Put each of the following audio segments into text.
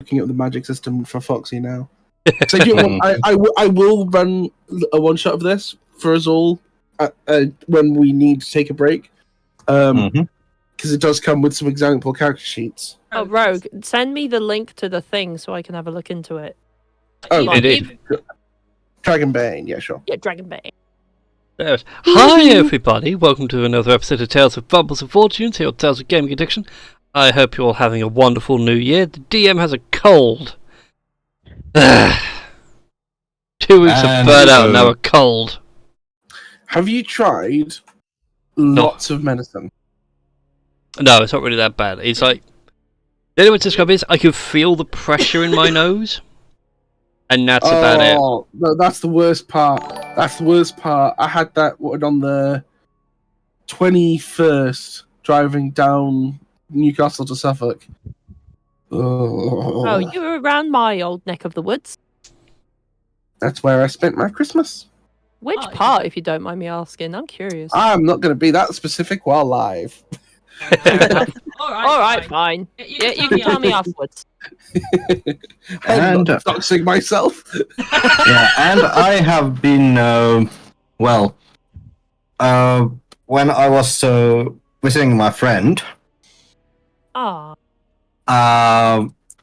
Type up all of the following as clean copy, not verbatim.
looking at the magic system for Foxy now. So I will run a one shot of this for us all when we need to take a break. Because it does come with some example character sheets. Oh, Rogue, send me the link to the thing so I can have a look into it. Oh, it did. Dragonbane, yeah, sure. Yeah, Dragonbane. Hi everybody, welcome to another episode of Tales of Fumbles and Fortunes here on Tales of Gaming Addiction. I hope you're all having a wonderful new year. The DM has a cold. 2 weeks of burnout, now a cold. Have you tried lots of medicine? No, it's not really that bad. It's like, the only way to describe it is I can feel the pressure in my nose. And that's about it. Oh, no, that's the worst part. That's the worst part. I had that on the 21st, driving down Newcastle to Suffolk. Oh, you were around my old neck of the woods. That's where I spent my Christmas. Which part, if you don't mind me asking? I'm curious. I'm not going to be that specific while live. All right, fine. Yeah, you can tell me afterwards. I'm not doxing myself. Yeah, and I have been, when I was visiting my friend,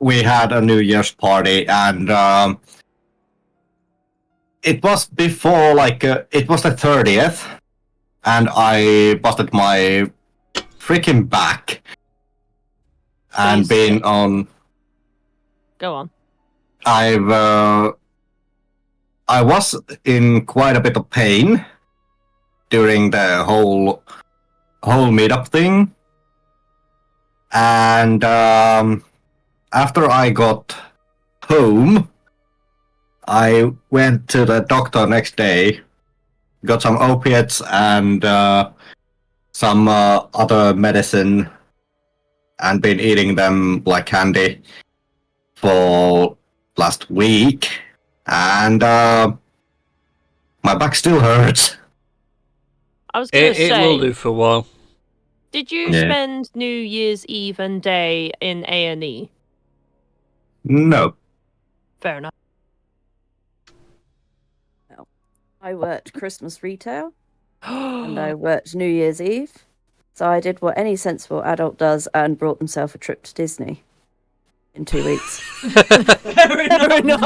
we had a New Year's party, and it was before, it was the 30th, and I busted my freaking back and been on. Go on. I was in quite a bit of pain during the whole meetup thing, and after I got home, I went to the doctor next day, got some opiates and some other medicine, and been eating them like candy for last week, and my back still hurts. I was going to say, it will do for a while. Did you spend New Year's Eve and day in A&E? No. Fair enough. I worked Christmas retail, and I worked New Year's Eve. So I did what any sensible adult does and brought themselves a trip to Disney in 2 weeks. Fair enough.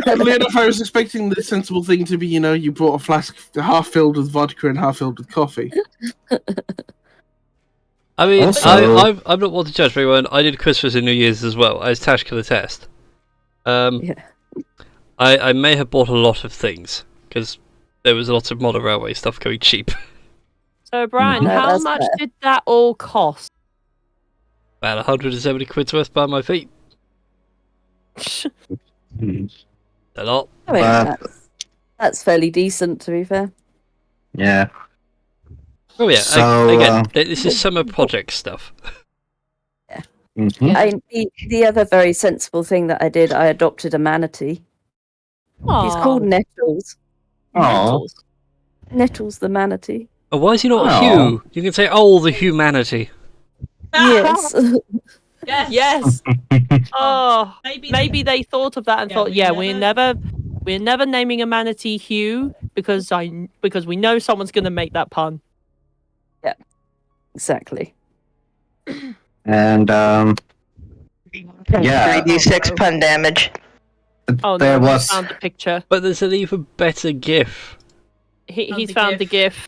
Oddly enough, I was expecting the sensible thing to be, you brought a flask half filled with vodka and half filled with coffee. I mean, also, I'm not one to judge everyone. I did Christmas and New Year's as well, as Tash can attest. I may have bought a lot of things, because there was a lot of modern railway stuff going cheap. So, Brian, how much did that all cost? About 170 quid's worth by my feet. A lot. I mean, that's fairly decent, to be fair. Yeah. Oh yeah, So, again, this is summer project stuff. Yeah. Mm-hmm. The other very sensible thing that I did, I adopted a manatee. He's called Nettles. Nettles. Nettles the manatee. Oh, why is he not Hugh? You can say, the humanity. Yes. Yes. Oh, maybe they thought of that and thought, we're never naming a manatee Hugh because we know someone's going to make that pun. Yeah, exactly. And 3d6 pun damage. Oh there no, was... I found the picture. But there's an even better GIF. He's found the GIF.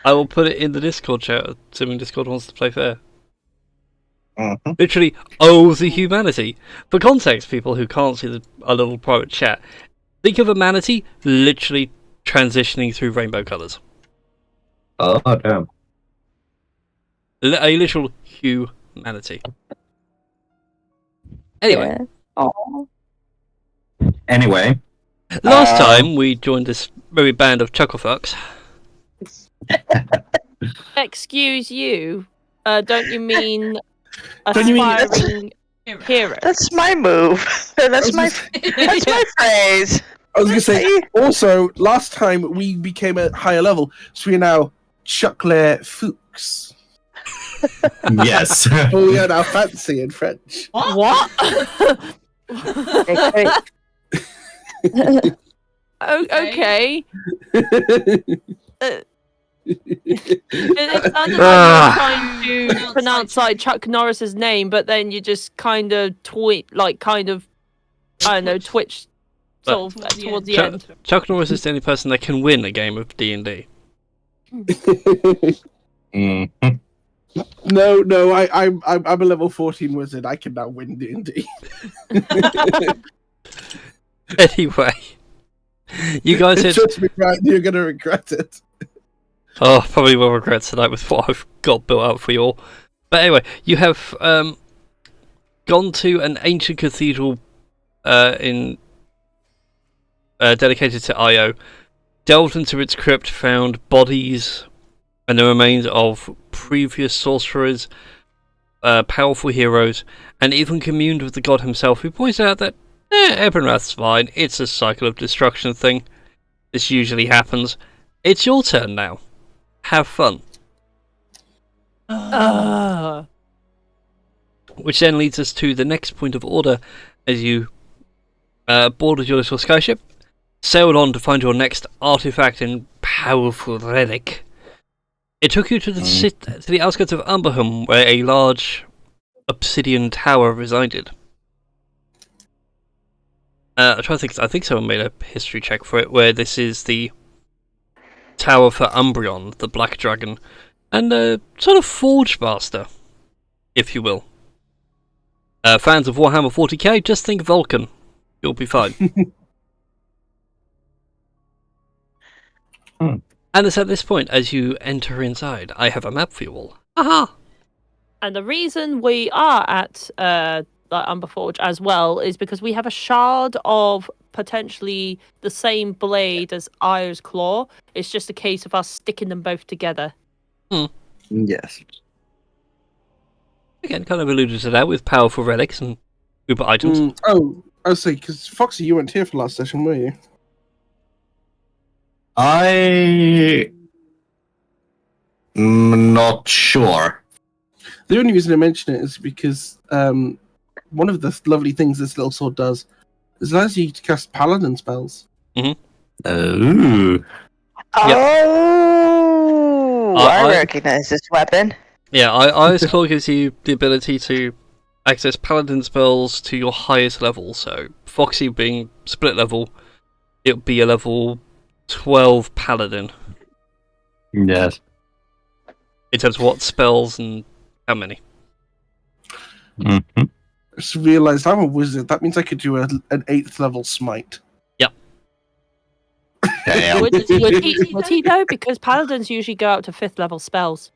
I will put it in the Discord chat, assuming Discord wants to play fair. Mm-hmm. Literally, the humanity. For context, people who can't see our little private chat, think of a manatee literally transitioning through rainbow colours. Oh, damn. A literal humanity. Anyway. Yeah. Anyway. Last time we joined this merry band of chucklefucks. Excuse you. Don't you mean aspiring hero? That's my move. That's my phrase. I was going to say, also, last time we became a higher level, so we're now Chuckler Fuchs. Yes. Oh yeah, now fancy in French. What? Okay, great. Okay. It sounded like Ah. you're trying to pronounce like Chuck Norris's name, but then you just kind of I don't know, twitch sort of towards the end. Chuck Norris is the only person that can win a game of D&D. Mhm. No, I'm a level 14 wizard. I can now win D&D. Anyway, you guys had... Trust me, right? You're gonna regret it. Oh, probably will regret tonight with what I've got built up for you all. But anyway, you have gone to an ancient cathedral dedicated to Io, delved into its crypt, found bodies and the remains of previous sorcerers, powerful heroes, and even communed with the god himself, who points out that Ebenrath's fine, it's a cycle of destruction thing. This usually happens. It's your turn now. Have fun. Which then leads us to the next point of order as you boarded your little skyship, sailed on to find your next artifact and powerful relic. It took you to the outskirts of Umberforge, where a large obsidian tower resided. I'm trying to think. I think someone made a history check for it, where this is the tower for Umbreon, the Black Dragon, and a sort of Forge Master, if you will. Fans of Warhammer 40k, just think Vulcan. You'll be fine. And it's at this point, as you enter inside, I have a map for you all. Aha! And the reason we are at Umberforge as well is because we have a shard of potentially the same blade as Io's claw. It's just a case of us sticking them both together. Yes. Again, kind of alluded to that with powerful relics and uber items. Oh, I was saying, because Foxy, you weren't here for last session, were you? I'm not sure. The only reason I mention it is because one of the lovely things this little sword does is it allows you to cast paladin spells. Ooh. Oh, I recognize this weapon. Yeah, I's Claw gives you the ability to access paladin spells to your highest level. So, Foxy being split level, it would be a level 12 paladin. Yes. In terms of what spells and how many. Mm-hmm. I just realised I'm a wizard. That means I could do an 8th level smite. Yep. Damn. Would he though? Because paladins usually go up to 5th level spells.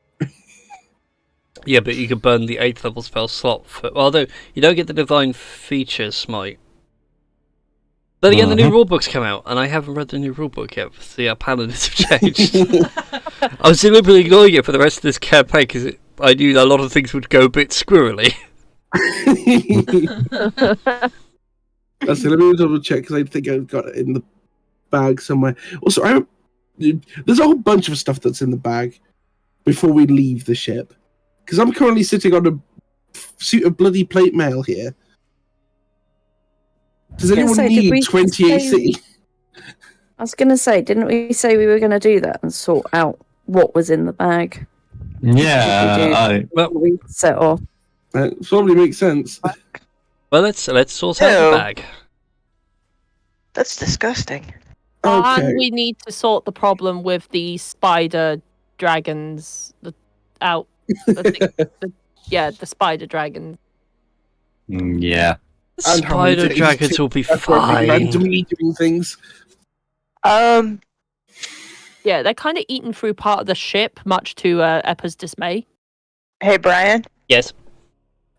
Yeah, but you could burn the 8th level spell slot for... Although, you don't get the Divine Feature Smite. Then again, the new rulebook's come out, and I haven't read the new rulebook yet to see how paladins have changed. I was deliberately ignoring it for the rest of this campaign, because I knew that a lot of things would go a bit squirrely. That's it. Let me double check, because I think I've got it in the bag somewhere. Also, there's a whole bunch of stuff that's in the bag before we leave the ship. Because I'm currently sitting on a suit of bloody plate mail here. Does anyone need 20 AC? I was going to say, didn't we say we were going to do that and sort out what was in the bag? Yeah. We set off. Probably makes sense. Well, let's sort out the bag. That's disgusting. Okay. And we need to sort the problem with the spider dragons the spider dragons. Yeah. And how many Spider days dragons to- will be that's why they fine. randomly doing things. Yeah, they're kind of eaten through part of the ship, much to Eppa's dismay. Hey, Brian. Yes.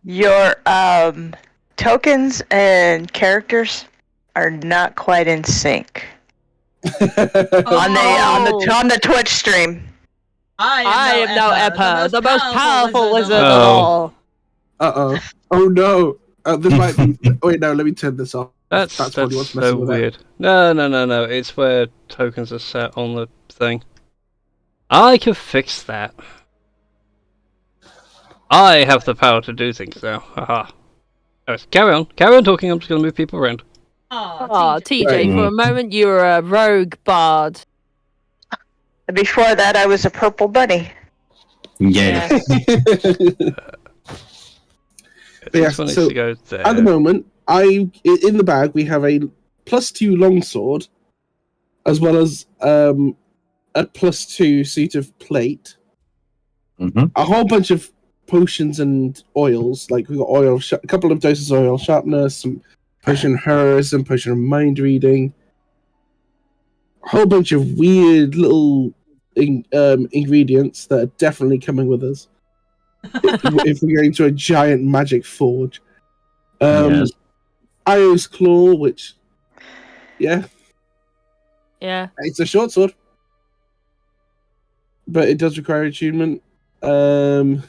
Your tokens and characters are not quite in sync on the Twitch stream. I am now Eppa, the most powerful wizard of Oh. all. Uh-oh. Oh no. This might be... Wait, no, let me turn this off. That's probably what's messing so with it. weird. No. It's where tokens are set on the thing. I can fix that. I have the power to do things now. Haha. Anyways, carry on talking. I'm just going to move people around. Oh, TJ, Right. for a moment you were a rogue bard. Before that, I was a purple bunny. Yeah. This one needs to go there. At the moment, in the bag we have a +2 longsword, as well as a +2 suit of plate, a whole bunch of potions and oils. Like we got oil, a couple of doses of oil sharpness, some potion of hers, and potion of mind reading. A whole bunch of weird little ingredients that are definitely coming with us if we're going to a giant magic forge. Yes. Io's Claw, which, yeah, it's a short sword, but it does require attunement. And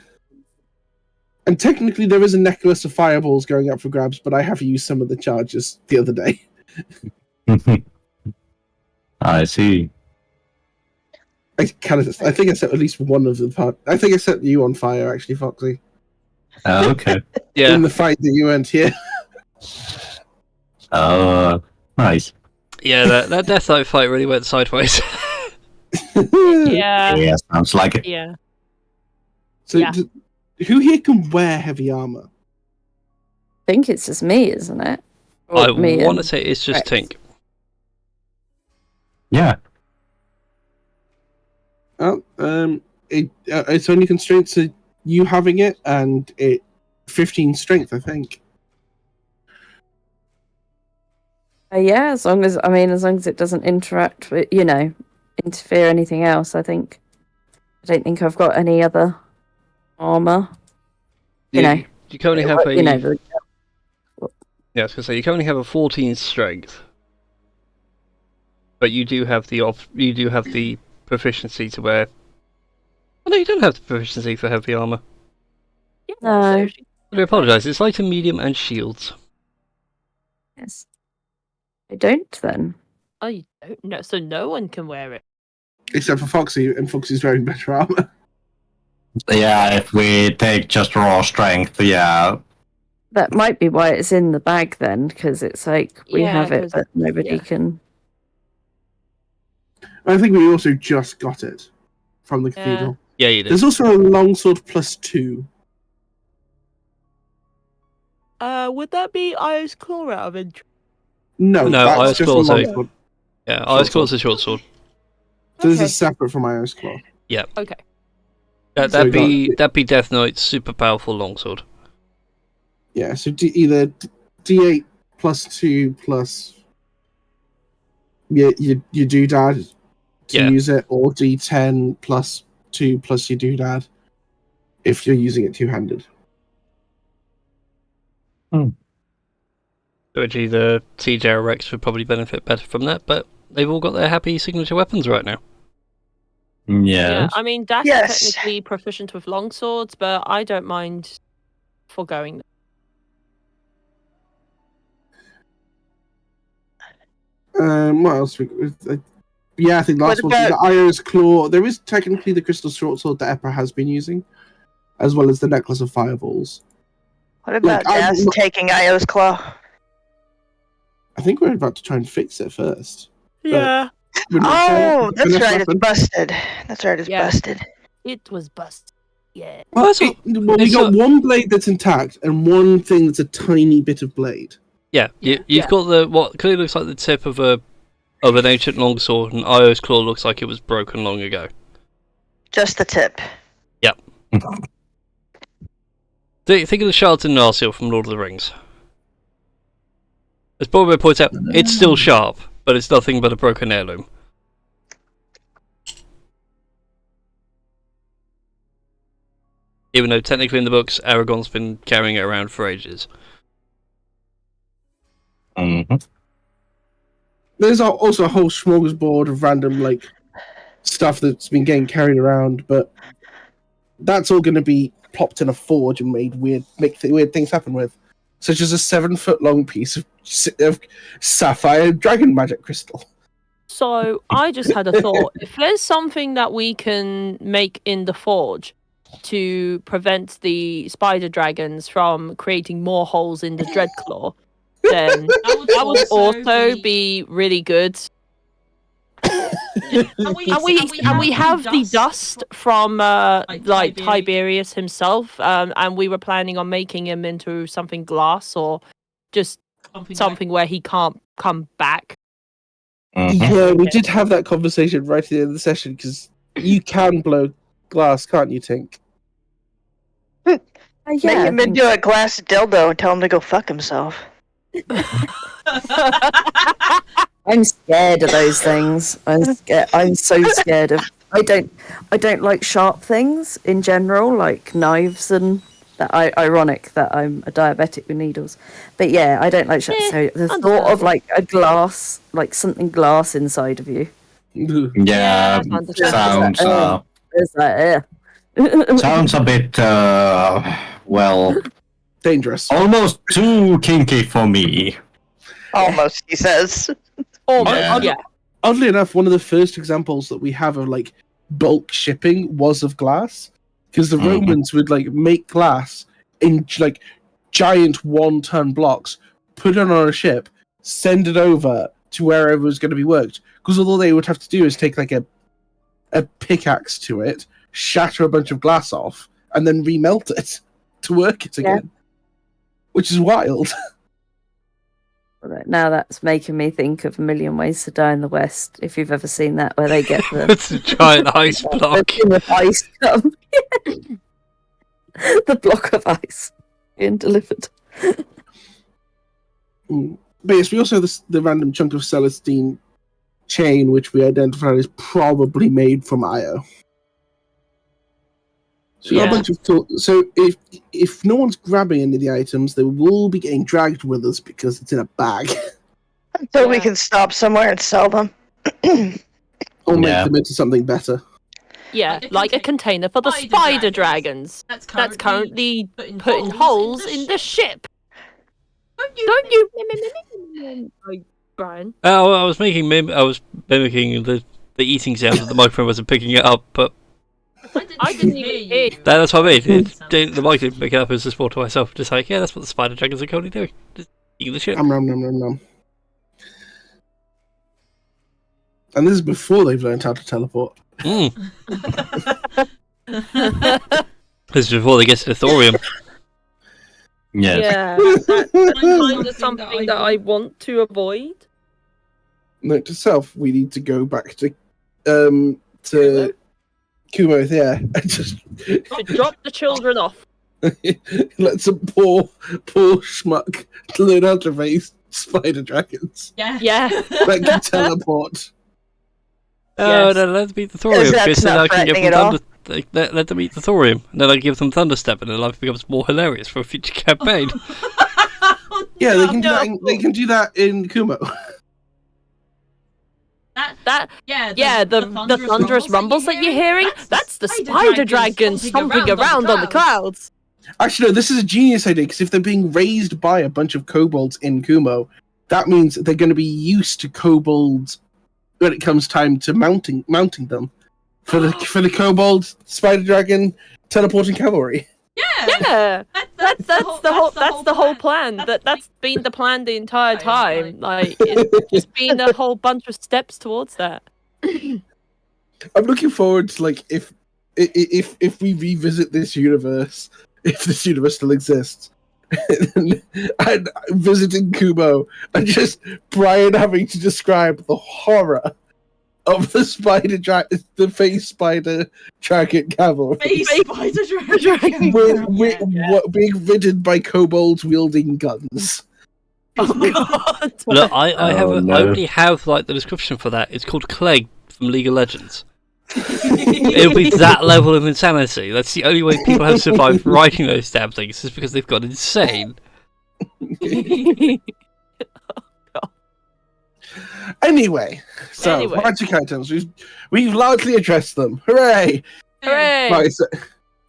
technically, there is a necklace of fireballs going up for grabs, but I have used some of the charges the other day. I see. I think I set at least one of the part. I think I set you on fire, actually, Foxy. Okay. Yeah. In the fight that you weren't here. Nice. Yeah, that Death Knight fight really went sideways. Yeah. Yeah, sounds like it. Yeah. So, Yeah. who here can wear heavy armor? I think it's just me, isn't it? Or I me want to and say it's just Rex. Tink. Yeah. Oh, it's only constrained to you having it, and it 15 strength, I think. Yeah, as long as it doesn't interact with, interfere anything else. I don't think I've got any other armor. You can only have a. You know, Yeah, I was gonna say you can only have a 14 strength, but you do have the proficiency to wear. Oh, no, you don't have the proficiency for heavy armor. No. I do apologise. It's light and medium and shields. yes. I don't then. Oh, you don't know, so no one can wear it. Except for Foxy, and Foxy's wearing better armor. Yeah, if we take just raw strength, yeah. That might be why it's in the bag then, because it's like we Yeah, have it, 'cause- but nobody yeah. can. I think we also just got it from the cathedral. Yeah, you did. There's also a longsword +2. Would that be Io's Claw out of interest? No, No, that's Ice just a Claw's a- longsword. Yeah, Ice Claw's a short sword. So this Okay. is separate from Io's Claw. Okay. That'd So be Death Knight's super powerful longsword. Yeah, so either D8 +2 plus your doodad to Yeah. use it, or D10 +2 plus your doodad if you're using it two-handed. Which either TJ or Rex would probably benefit better from that, but they've all got their happy signature weapons right now. Yeah, Yes. I mean, Dash Yes. is technically proficient with longswords, but I don't mind foregoing them. What else? Yeah, I think the last What one, the about- Io's Claw. There is technically the crystal short sword that Eppa has been using, as well as the necklace of fireballs. What about I'm Das not- taking Io's Claw? I think we're about to try and fix it first. Yeah. We're not sure Oh, what the that's finished right, it's weapon. busted. That's right, it's Yeah. busted. It was busted. Yeah. Well, That's all- we it's got not- one blade that's intact and one thing that's a tiny bit of blade. Yeah, you've got what clearly looks like the tip of an ancient longsword, and Io's Claw looks like it was broken long ago. Just the tip. Think of the shards in Narsil from Lord of the Rings. As Boromir points out, it's still sharp, but it's nothing but a broken heirloom. Even though technically in the books, Aragorn's been carrying it around for ages. There's also a whole smorgasbord of random stuff that's been getting carried around, but that's all going to be plopped in a forge and make weird things happen with, such as a 7-foot-long piece of sapphire dragon magic crystal. So I just had a thought. If there's something that we can make in the forge, to prevent the spider dragons from creating more holes in the Dreadclaw, then that would also be really good. And we have the dust from like Tiberius himself, and we were planning on making him into something glass or just something where he can't come back. Yeah, we did have that conversation right at the end of the session because you can blow glass, can't you, Tink? Yeah, Make him into a glass dildo and tell him to go fuck himself. I'm scared of those things. I'm so scared of. I don't like sharp things in general, like knives and that. Ironic that I'm a diabetic with needles, but yeah, I don't like sharp. So the thought of like a glass, like something glass inside of you. Yeah, sounds It's like, sounds a bit well, Dangerous. almost too kinky for me. Almost, he says. Yeah. Yeah. Oddly enough, one of the first examples that we have of like bulk shipping was of glass, because the Romans would like make glass in like giant 1-ton blocks, put it on a ship, send it over to wherever it was going to be worked. Because all they would have to do is take like a pickaxe to it, shatter a bunch of glass off, and then remelt it to work it again, which is wild. now that's making me think of A Million Ways to Die in the West. If you've ever seen that, where they get the It's a giant ice block. the ice come. The block of ice being delivered. But yes, we also have the random chunk of Celestine chain, which we identified as probably made from Io. So, a bunch of so if no one's grabbing any of the items, they will be getting dragged with us because it's in a bag. Until we can stop somewhere and sell them. Or make them into something better. Yeah, like a container for the spider dragons. That's currently putting holes in the ship. Don't you? Brian. Oh, I was mimicking the eating sound that the microphone wasn't picking it up, but I didn't even hear you. that's what I mean. The mic didn't pick it up. It was just more to myself, just like, yeah, that's what the spider dragons are currently doing, just eating the ship. Nom. And this is before they've learned how to teleport. This is before they get to the thorium. Yes. Yeah, that's kind of something that I want to avoid. Note to self: we need to go back to Kumo. Yeah, and just drop the children off. let some poor schmuck learn how to raise spider dragons. Yeah. That can teleport. Oh, no, let them eat the thorium. That's Because then not I can give threatening them at all. let them eat the thorium. And then I give them Thunderstep, and their life becomes more hilarious for a future campaign. Yeah, they can do that. They can do that in Kumo. The thunderous rumbles that you're hearing, that's the spider dragon stomping around on the clouds. Actually, no, this is a genius idea, because if they're being raised by a bunch of kobolds in Kumo, that means they're going to be used to kobolds when it comes time to mounting them. For the kobold, spider dragon, teleporting cavalry. Yeah. That's the whole plan. That's been the plan the entire time. Like, it's just been a whole bunch of steps towards that. I'm looking forward to, like, if we revisit this universe, if this universe still exists, and visiting Kumo, and just Brian having to describe the horror of the face spider dragon cavalry. Face spider dragon. Being ridden by kobolds wielding guns. Oh god! Look, I only have like the description for that. It's called Clegg from League of Legends. It'll be that level of insanity. That's the only way people have survived writing those damn things, is because they've gone insane. Anyway, magic items. We've largely addressed them. Hooray! Hooray! Right, so,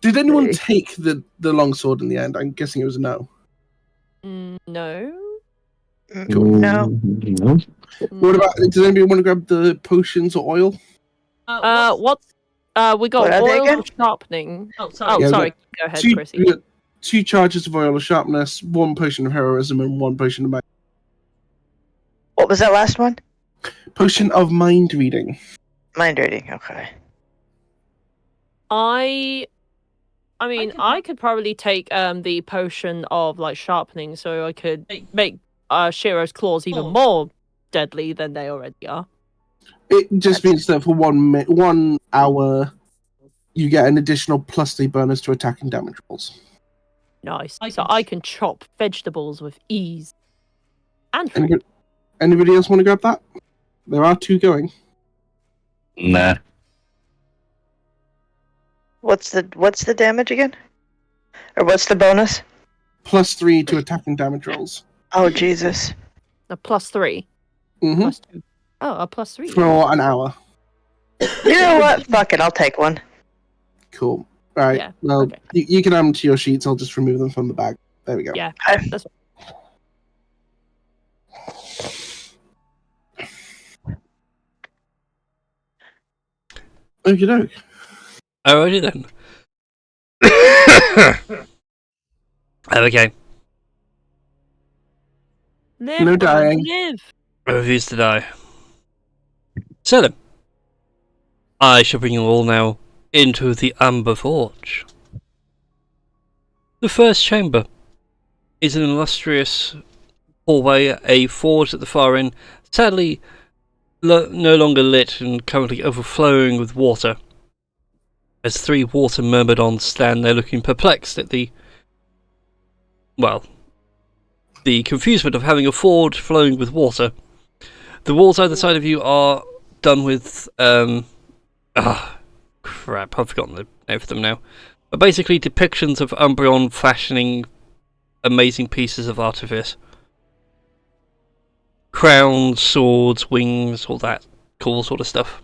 did anyone take the longsword in the end? I'm guessing it was a no. No. Cool. No. What about? Does anybody want to grab the potions or oil? What's We got What are they oil again? of sharpening. Oh, Yeah, sorry. Go ahead, we Chrissy. got 2 charges of oil of sharpness, 1 potion of heroism, and 1 potion of What was that last one? potion of mind reading. Mind reading. Okay. I mean, I could probably take the potion of like sharpening, so I could make Shiro's claws even more deadly than they already are. It just means that for 1 hour, you get an additional +3 bonus to attack and damage rolls. Nice. So I can chop vegetables with ease. And fruit. Anybody else want to grab that? There are 2 going. Nah. What's the damage again? Or what's the bonus? +3 to attack and damage rolls. Oh Jesus. A +3. Mm-hmm. +2. Oh, a +3. For an hour. You know what? Fuck it, I'll take one. Cool. Right. Yeah, Well, okay. you can add them to your sheets. I'll just remove them from the bag. There we go. Yeah, Okay. that's Okie doke. Alrighty then. Okay. live. No Ron, dying. Live. I refuse to die. So then, I shall bring you all now into the Umberforge. The first chamber is an illustrious hallway, a forge at the far end, sadly no longer lit and currently overflowing with water, as 3 water myrmidons stand there looking perplexed at the confusement of having a forge flowing with water. The walls either side of you are done with crap, I've forgotten the name for them now. But basically depictions of Umbreon fashioning amazing pieces of artifice. Crowns, swords, wings, all that cool sort of stuff.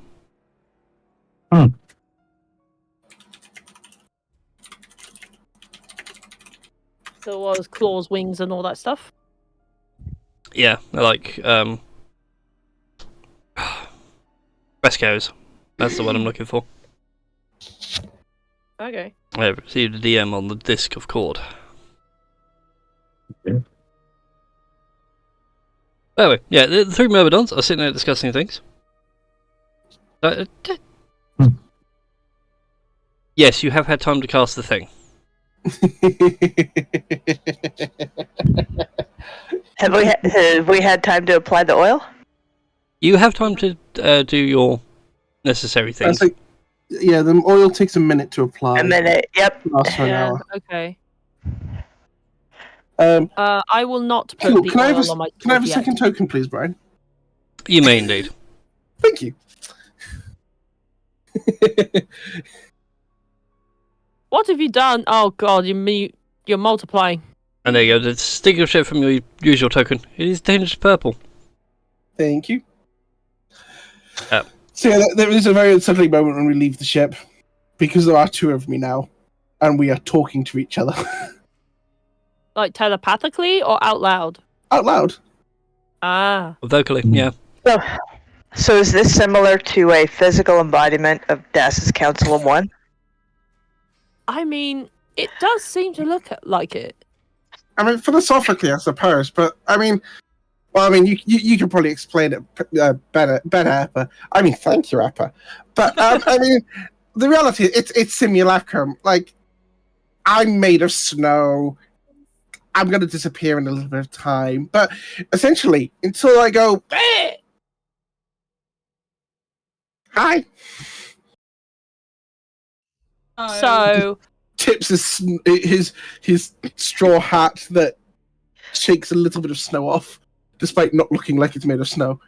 So what was claws, wings, and all that stuff? Yeah, they're like frescoes. That's the one I'm looking for. Okay. I received a DM on the disc of cord. Okay. Anyway, yeah, the 3 myrmidons are sitting there discussing things. Yes, you have had time to cast the thing. Have we had time to apply the oil? You have time to do your necessary things. Yeah, the oil takes a minute to apply. A minute. Yep. Lasts for an hour. Okay. Um, I will not put cool. the Can I have oil on my can I have a sword second token, please, Brian? You may indeed. Thank you. What have you done? Oh god, you're multiplying. And there you go, distinguish it from your usual token. It is dangerous purple. Thank you. So yeah, there is a very unsettling moment when we leave the ship, because there are 2 of me now, and we are talking to each other. Like telepathically or out loud? Out loud. Ah. Vocally, yeah. So is this similar to a physical embodiment of Das's Council of One? I mean, it does seem to look like it. I mean, philosophically, I suppose, but I mean, you could probably explain it better, Appa. I mean, thank you, Appa. But I mean, the reality, it's simulacrum. Like, I'm made of snow. I'm going to disappear in a little bit of time, but essentially, until I go, hi. So Tips his straw hat that shakes a little bit of snow off, despite not looking like it's made of snow.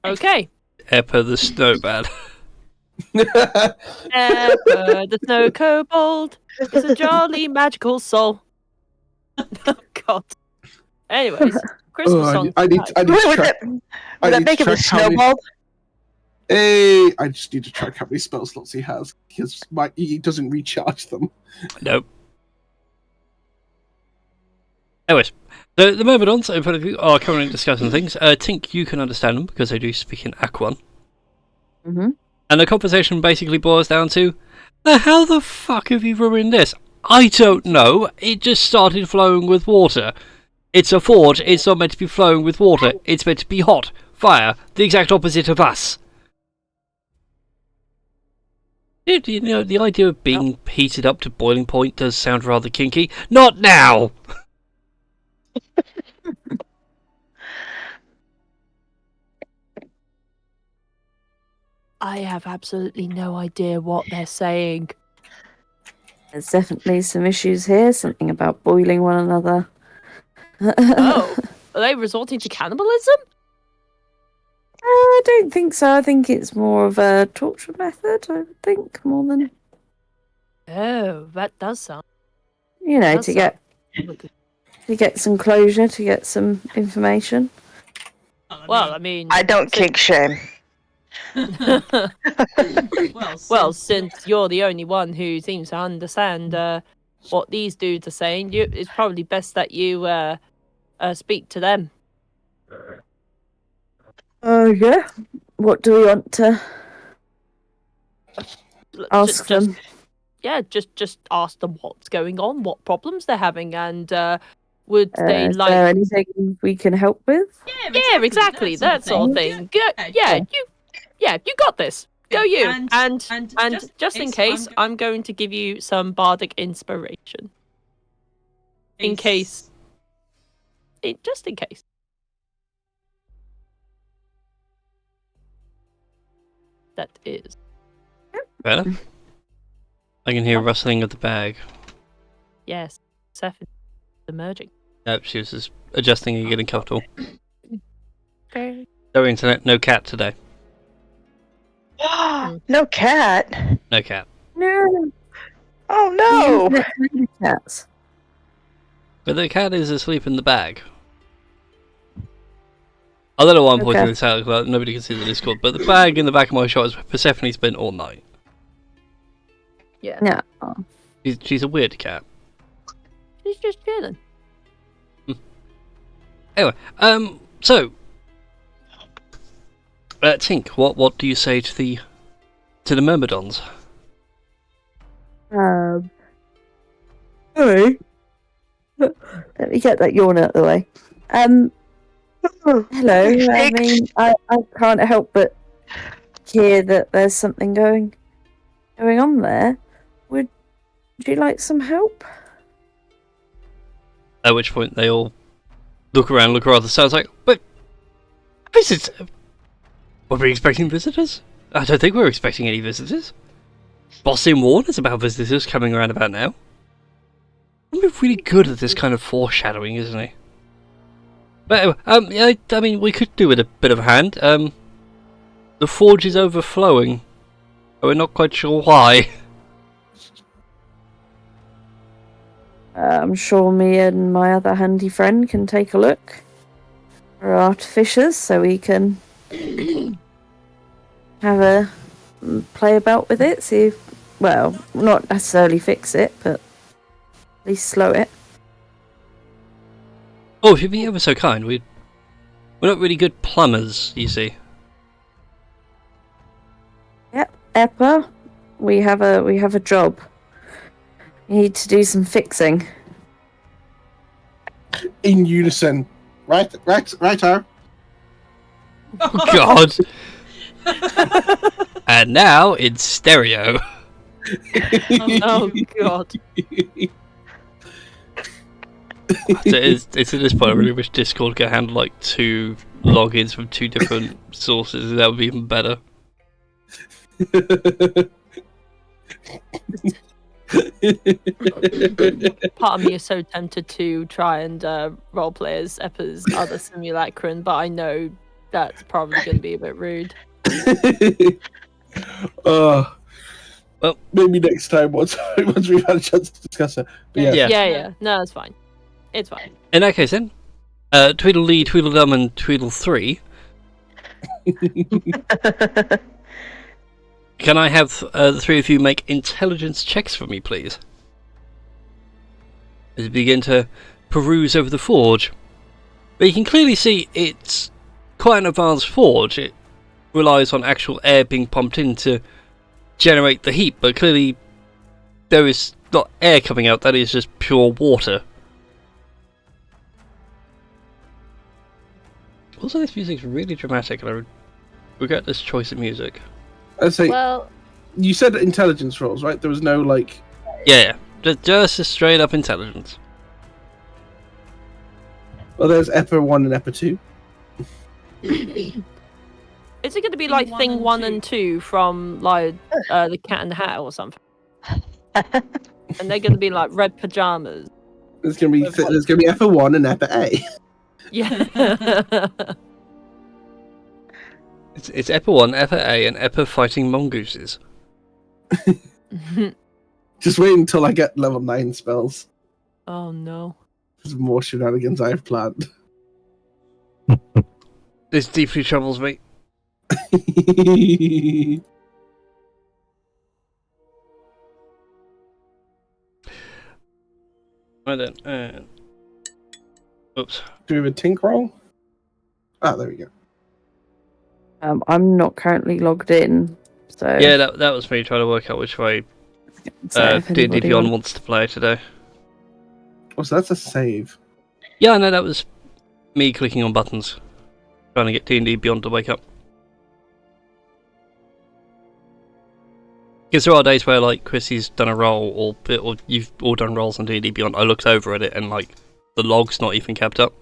okay. Eppa the Snowman. Eppa, the snow kobold, is a jolly magical soul. Oh god. Anyways, Christmas song. I need to track. Would that make him a how many- snowball? Hey, I just need to track how many spell slots he has, because he doesn't recharge them. Nope. Anyways, the myrmidons in front of you are currently discussing things. Tink, you can understand them because they do speak in Aquan. Mm-hmm. And the conversation basically boils down to, how the fuck have you ruined this? I don't know. It just started flowing with water. It's a forge. It's not meant to be flowing with water. It's meant to be hot. Fire. The exact opposite of us. You know, the idea of being heated up to boiling point does sound rather kinky. Not now! I have absolutely no idea what they're saying. There's definitely some issues here. Something about boiling one another. Oh, are they resorting to cannibalism? I don't think so. I think it's more of a torture method. I would think more than Oh, that does sound. to get some closure, to get some information. Well, I mean, I don't kink shame. well, since you're the only one who seems to understand what these dudes are saying, it's probably best that you speak to them. Oh yeah. What do we want to ask them? Yeah, just ask them what's going on, what problems they're having, and would they Is like? there anything we can help with? Yeah, exactly, that sort of thing. You got this. Go you. And just in case, I'm going to give you some bardic inspiration. Just in case. That is. Fair enough. I can hear rustling of the bag. Yes, Seth is emerging. Nope, she was just adjusting and getting comfortable. Okay. No internet, no cat today. No cat. No cat. No. Oh no. Cats. But the cat is asleep in the bag. I don't know why I'm pointing this out, because nobody can see the Discord, but the bag in the back of my shot is where Persephone's been all night. Yeah. No. She's a weird cat. She's just chilling. Anyway, so Tink, what do you say to the Myrmidons? Sorry. Let me get that yawn out of the way. Hello. I mean, I can't help but hear that there's something going on there. Would you like some help? At which point they all look around, look rather sad, like, but visitors? Were we expecting visitors? I don't think we're expecting any visitors. Boss in warned us about visitors coming around about now. We're really good at this kind of foreshadowing, isn't he? But anyway, I mean, we could do with a bit of a hand. The forge is overflowing. We're not quite sure why. I'm sure me and my other handy friend can take a look. We're artificers, so we can have a play about with it. See if, well, not necessarily fix it, but at least slow it. Oh, if you'd be ever so kind, we're not really good plumbers, you see. Yep, Eppa, we have a job. We need to do some fixing. In unison. Right, her. Oh, God. And now in stereo. Oh God. So it's at this point I really wish Discord could handle like 2 logins from 2 different sources. That would be even better. Part of me is so tempted to try and roleplay as Eppa's other simulacron, but I know that's probably going to be a bit rude. Well, maybe next time once we've had a chance to discuss it. But Yeah. No, it's fine. It's fine. In that case, then, Tweedledee, Tweedledum, and Tweedle3. Can I have the 3 of you make intelligence checks for me, please? As you begin to peruse over the forge. But you can clearly see it's quite an advanced forge. relies on actual air being pumped in to generate the heat, but clearly there is not air coming out, that is just pure water. Also, this music's really dramatic, and I regret this choice of music. I say, Well, you said intelligence rolls, right? There was no like. Yeah. Just a straight up intelligence. Well, there's EPA 1 and EPA 2. is it going to be like Thing 1 and 2 from like the Cat in the Hat or something? And they're going to be like red pajamas. There's gonna be EPA 1 and EPA A. Yeah. It's EPA 1, EPA A, and EPA fighting mongooses. Just wait until I get level 9 spells. Oh no. There's more shenanigans I have planned. This deeply troubles me. Right then. Oops. Do we have a tink roll? Ah, there we go. I'm not currently logged in, so Yeah, that was me trying to work out which way if D&D anybody Beyond wants- wants to play today. Oh, so that's a save. Yeah, I know, that was me clicking on buttons, trying to get D&D Beyond to wake up. Because there are days where, like, Chrissy's done a roll, or you've all done rolls on D&D Beyond, I looked over at it and, like, the log's not even kept up.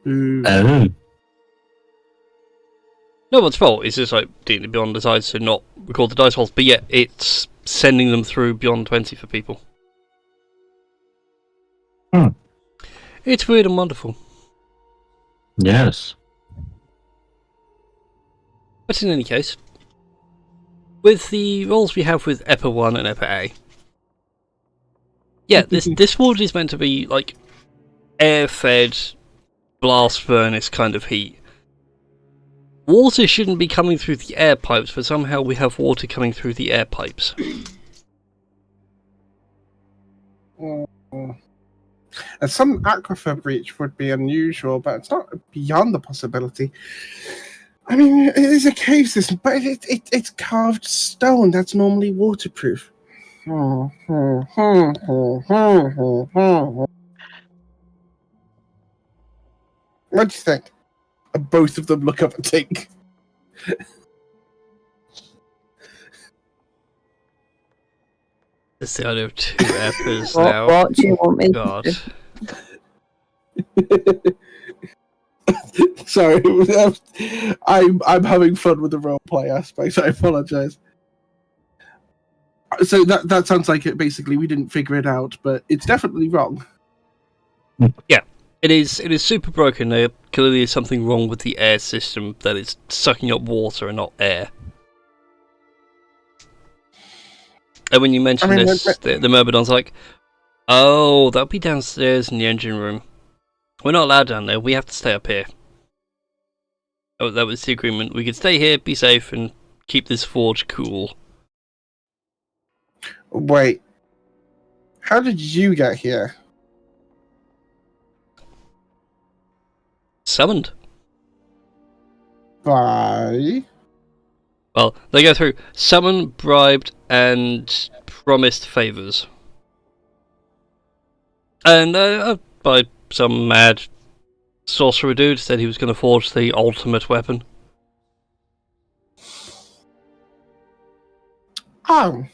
Oh. No one's fault, it's just like D&D Beyond decides to not record the dice rolls, but yet it's sending them through Beyond 20 for people. It's weird and wonderful. Yes. But in any case, with the rolls we have with EPA 1 and EPA A, yeah, this ward is meant to be like air-fed blast furnace kind of heat. Water shouldn't be coming through the air pipes, but somehow we have water coming through the air pipes. And some aquifer breach would be unusual, but it's not beyond the possibility. I mean, it is a cave system, but it's carved stone. That's normally waterproof. What do you think? Both of them look up and think. It's the idea of two EPAs now. What do you want me God. to do? Sorry, I'm having fun with the roleplay aspect. I apologize. So that sounds like it. Basically, we didn't figure it out, but it's definitely wrong. Yeah, it is super broken. There clearly is something wrong with the air system that is sucking up water and not air. And when you mention this, the Myrmidon's like, oh, that'll be downstairs in the engine room. We're not allowed down there, we have to stay up here. Oh, that was the agreement. We could stay here, be safe, and keep this forge cool. Wait, how did you get here? Summoned. By... Well, they go through summoned, bribed, and promised favours. And by some mad sorcerer dude said he was going to forge the ultimate weapon. Oh.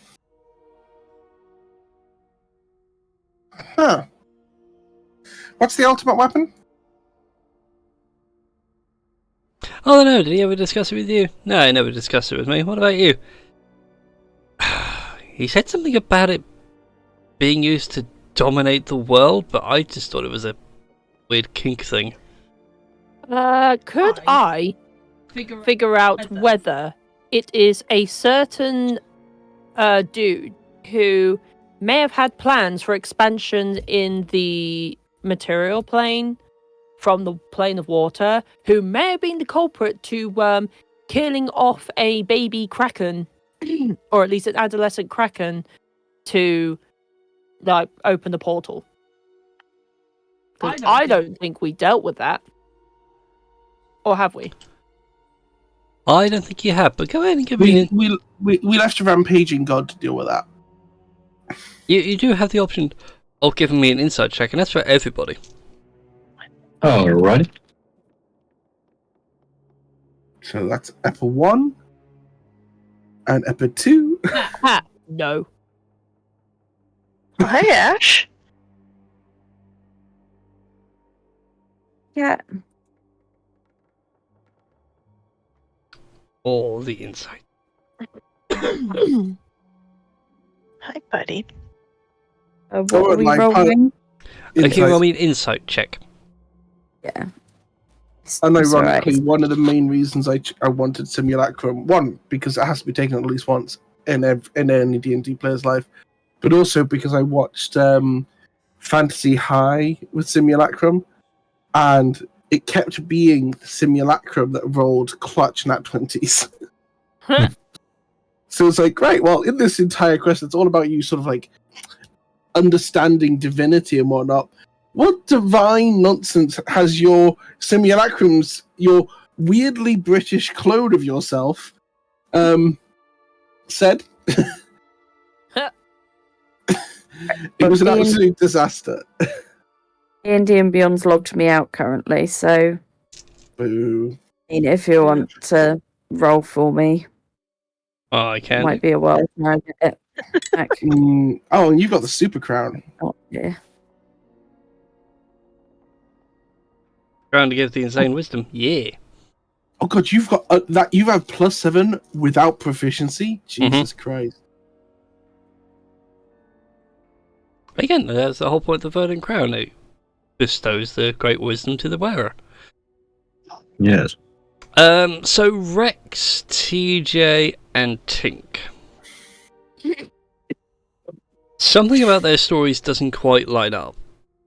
Huh. What's the ultimate weapon? Oh no, did he ever discuss it with you? No, he never discussed it with me. What about you? He said something about it being used to dominate the world, but I just thought it was a weird kink thing. Could I figure out whether it is a certain dude who may have had plans for expansion in the material plane from the plane of water, who may have been the culprit to killing off a baby kraken, or at least an adolescent kraken, to like open the portal? I don't think we dealt with that. Or have we? I don't think you have, but go ahead and give me We left a rampaging god to deal with that. You do have the option of giving me an insight check, and that's for everybody. Alright. So that's Eppa 1 and Eppa 2. Ha! No. Oh, hey, Ash. Yeah. All the insight. Hi, buddy. What Oh, are we my rolling? Okay, well, I mean insight check. Yeah. And It's alright. ironically, one of the main reasons I wanted Simulacrum, one, because it has to be taken at least once in any D&D player's life, but also because I watched Fantasy High with Simulacrum, and it kept being the Simulacrum that rolled clutch nat 20s. So it's like, right, well, in this entire quest, it's all about you sort of like understanding divinity and whatnot. What divine nonsense has your simulacrums, your weirdly British clone of yourself, said? It was an absolute disaster. D&D and Beyond's logged me out currently, so Boo. if you want to roll for me, I it can. might be a while before I get it back. Oh, and you've got the super crown. Oh, yeah. Trying to give the insane wisdom. Yeah. Oh god, you've got that. You have +7 without proficiency. Jesus Christ. Again, that's the whole point of the Verdant Crown. It bestows the great wisdom to the wearer. Yes. So Rex, TJ, and Tink. Something about their stories doesn't quite line up.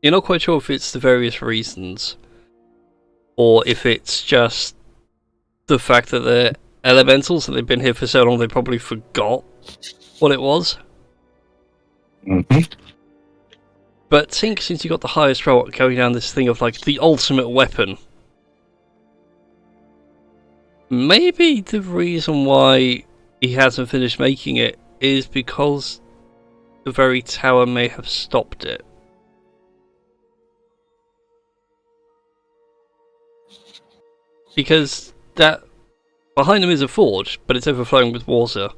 You're not quite sure if it's the various reasons, or if it's just the fact that they're elementals and they've been here for so long they probably forgot what it was. But Tink, since you got the highest roll going down this thing of like the ultimate weapon, maybe the reason why he hasn't finished making it is because the very tower may have stopped it. Because that behind them is a forge, but it's overflowing with water.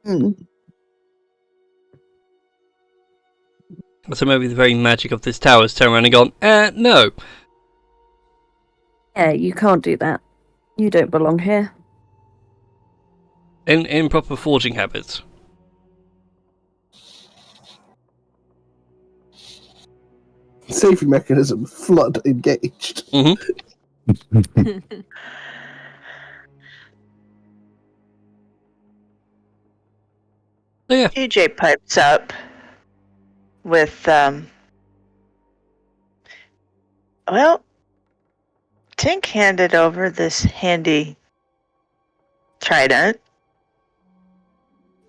So maybe the very magic of this tower has turned around and gone, no. Yeah, you can't do that. You don't belong here. In proper forging habits. Safety mechanism flood engaged. So yeah. TJ pipes up with, well, Tink handed over this handy trident,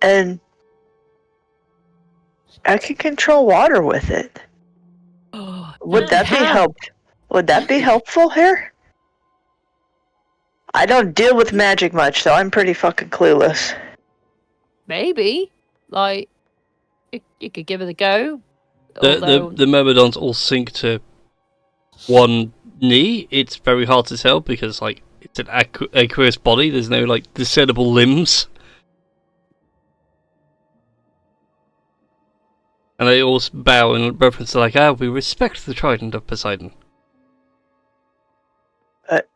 and I can control water with it. Would that be helpful here? I don't deal with magic much, so I'm pretty fucking clueless. Maybe. Like, you could give it a go. The Myrmidons all sink to one knee. It's very hard to tell because, like, it's an aqueous body. There's no, like, discernible limbs. And they all bow in reference to, like, we respect the trident of Poseidon. What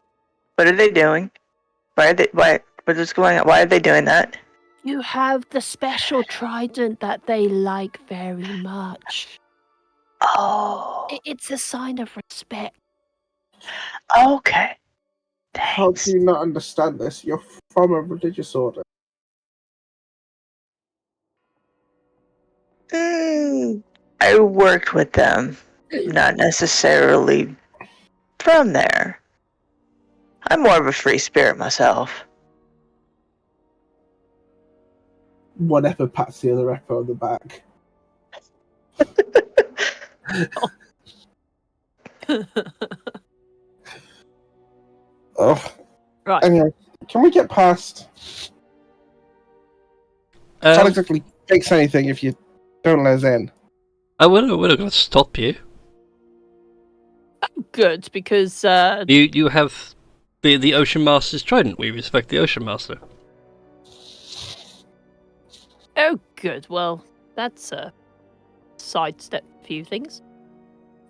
are they doing? What is going on? Why are they doing that? You have the special trident that they like very much. Oh. It's a sign of respect. Okay. How Thanks. do you not understand this? You're from a religious order. I worked with them, not necessarily from there. I'm more of a free spirit myself. One Eppa pats the other Eppa on the back. Oh, Right. anyway, can we get past? Can't exactly fix anything if you don't let us in. We're not going to stop you. Good, because You have the Ocean Master's trident. We respect the Ocean Master. oh, good. Well, that's a sidestep few things.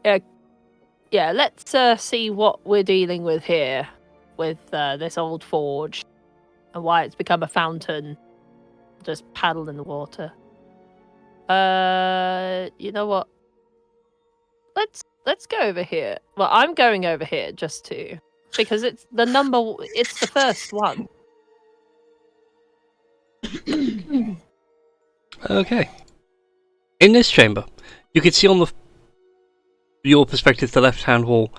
Yeah, let's see what we're dealing with here with this old forge and why it's become a fountain. Just paddle in the water. You know what? Let's go over here. Well, I'm going over here just to because it's the first one. Okay. In this chamber, you can see on your perspective, the left-hand wall,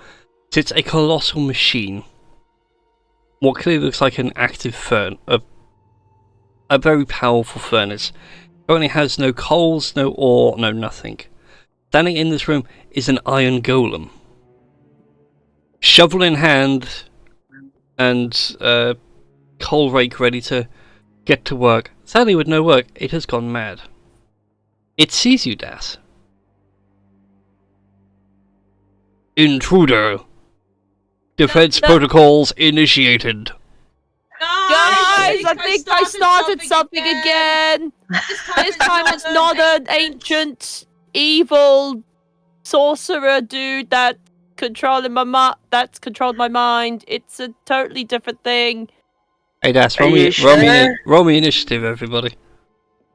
sits a colossal machine. What clearly looks like an active furnace, a very powerful furnace. Currently has no coals, no ore, no nothing. Standing in this room is an iron golem. Shovel in hand and coal rake ready to get to work. Sadly, with no work, it has gone mad. It sees you, Das. Intruder. Defense protocols initiated. Guys, I think I started something again. This time it's not an ancient, evil sorcerer dude that's controlling that's controlled my mind. It's a totally different thing. Hey, Das, Are you roll me initiative, everybody.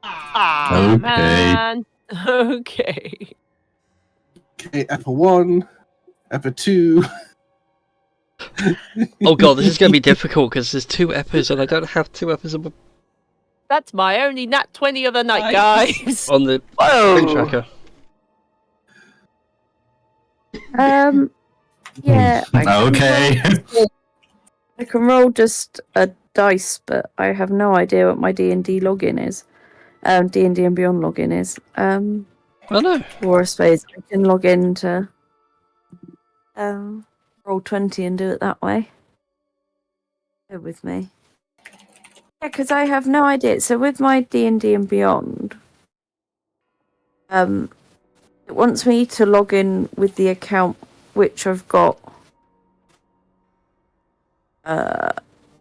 Ah, Okay. man. Okay. Okay, Eppa 1, Eppa 2. Oh god, this is going to be difficult because there's 2 epis and I don't have 2 epis That's my only nat 20 of the night, guys. on the Whoa. thing tracker. Yeah. Okay. I can roll just a dice, but I have no idea what my D&D login is. D&D and Beyond login is. Oh no. Or I suppose I can log into Roll20 and do it that way. Go with me. Yeah, because I have no idea. So with my D&D and Beyond, it wants me to log in with the account which I've got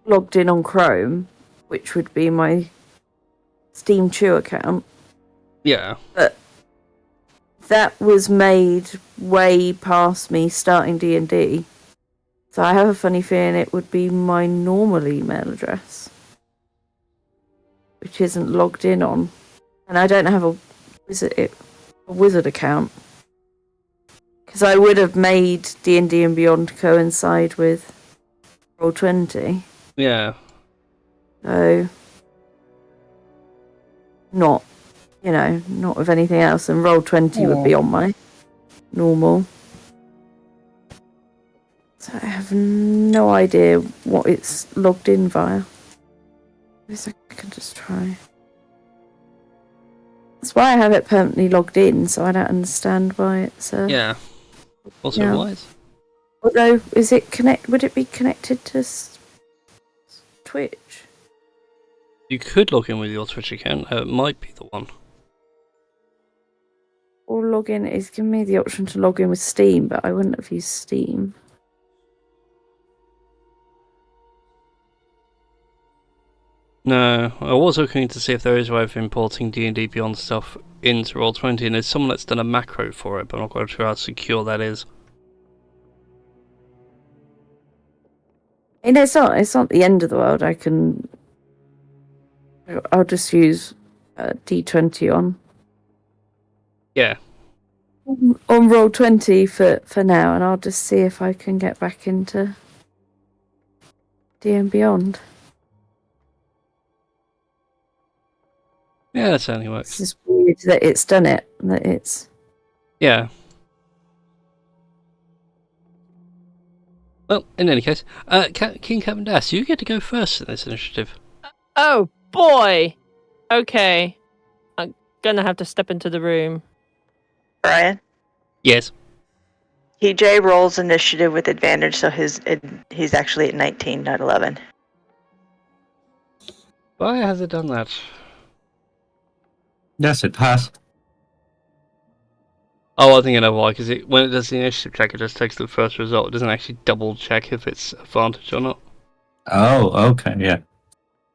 logged in on Chrome, which would be my Steam Chew account. Yeah. But that was made way past me starting D&D. So I have a funny feeling it would be my normal email address, which isn't logged in on. And I don't have a wizard account. Because I would have made D&D and Beyond coincide with Roll20. Yeah. So, not with anything else. And Roll20 would be on my normal. So I have no idea what it's logged in via. I guess I can just try. That's why I have it permanently logged in, so I don't understand why it's Yeah. Also wise. Although, would it be connected to Twitch? You could log in with your Twitch account. It might be the one. Or log in, it's giving me the option to log in with Steam, but I wouldn't have used Steam. No, I was looking to see if there is a way of importing D&D Beyond stuff into Roll20, and there's someone that's done a macro for it, but I'm not quite sure how secure that is. And it's not the end of the world. I'll just use D20 on Yeah. Roll20 for now, and I'll just see if I can get back into D and Beyond. Yeah, that certainly works. It's just weird that it's done it. That it's Yeah. Well, in any case, King Captain Das, you get to go first in this initiative. Oh boy. Okay. I'm gonna have to step into the room. Brian, Yes. TJ rolls initiative with advantage, so he's actually at 19, not 11. Why has it done that? Yes, it has. Oh, I think I know why. Because when it does the initiative check, it just takes the first result. It doesn't actually double check if it's advantage or not. Oh, okay, yeah.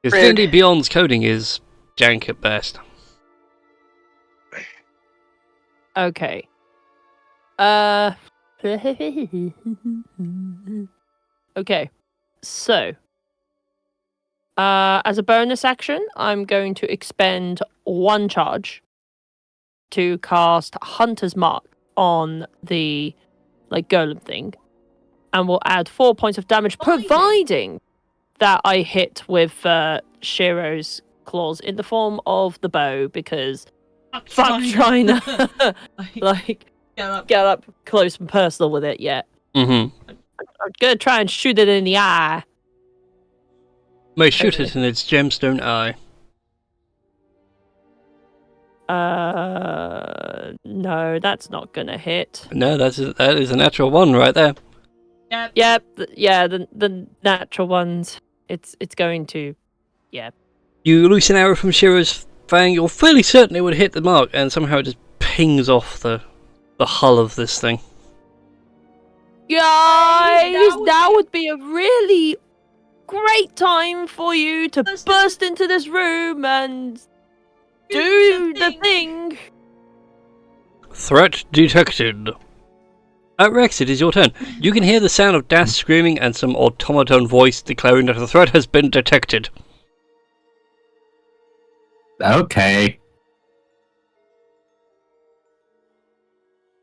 Because D&D Beyond's coding is jank at best. Okay. Okay. So, as a bonus action, I'm going to expend 1 charge to cast Hunter's Mark on the golem thing, and will add 4 points of damage, providing that I hit with Shiro's claws in the form of the bow, because fuck trying to get up close and personal with it yet. Mm-hmm. I'm gonna try and shoot it in the eye. May shoot it in its gemstone eye. No, that's not gonna hit. No, that is a natural 1 right there. Yep, the natural ones. It's going to, yeah. You release an arrow from Shiro's fang. You're fairly certain it would hit the mark, and somehow it just pings off the hull of this thing. Guys, that would be a really great time for you to burst into this room and do the thing. Threat detected. Rex, it is your turn. You can hear the sound of Das screaming and some automaton voice declaring that a threat has been detected. Okay.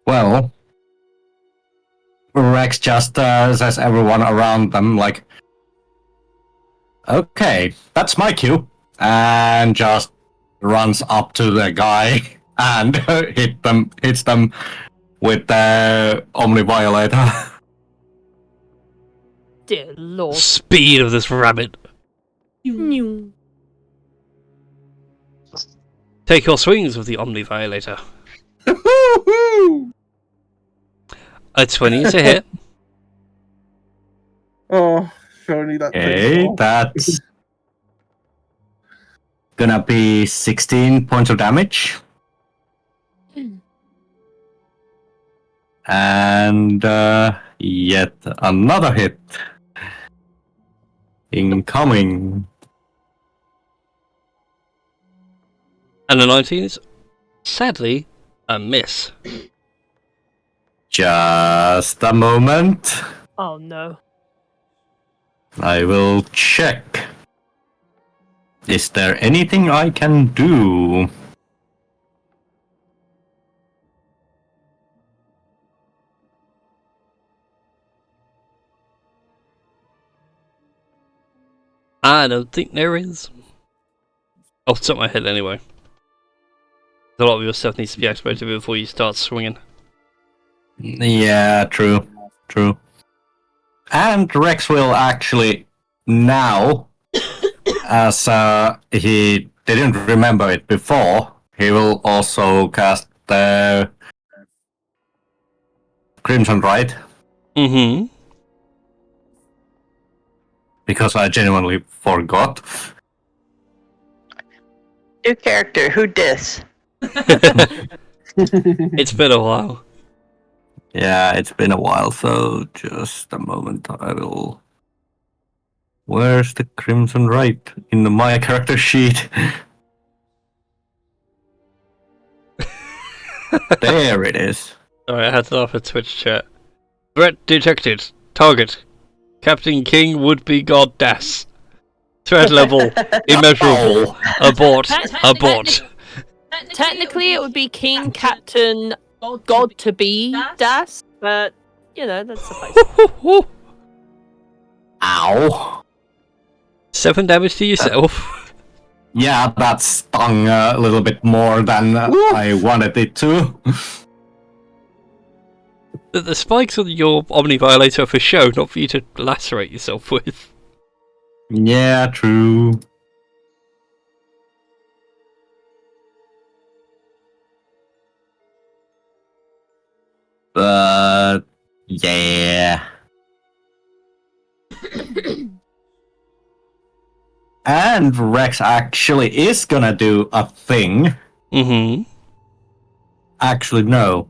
Well, Rex just says everyone around them, like, okay, that's my cue, and just runs up to the guy and hits them with the Omni Violator. Dear Lord. Speed of this rabbit. Take your swings with the Omni Violator. A 20 is a hit. Oh, if only that. Okay, that's gonna be 16 points of damage. And yet another hit. Incoming. And a 19 is, sadly, a miss. Just a moment. Oh no. I will check. Is there anything I can do? I don't think there is. Off the top of my head, anyway. A lot of your stuff needs to be activated before you start swinging. Yeah, true. And Rex will actually now, as he didn't remember it before, he will also cast the Crimson Rite. Mm-hmm. Because I genuinely forgot. New character, who dis? It's been a while. Yeah, it's been a while, so just a moment. I will. Where's the Crimson Rite in my character sheet? There it is. Sorry, I had to laugh at Twitch chat. Threat detected. Target. Captain King would-be god Das. Threat level immeasurable. Abort. Technically, it would be King Captain God to be Das, but that's suffice. Ow. 7 damage to yourself. Yeah, that stung a little bit more than I wanted it to. The spikes on your Omni Violator are for show, not for you to lacerate yourself with. Yeah, true. But Yeah. And Rex actually is gonna do a thing. Mm-hmm. Actually, no.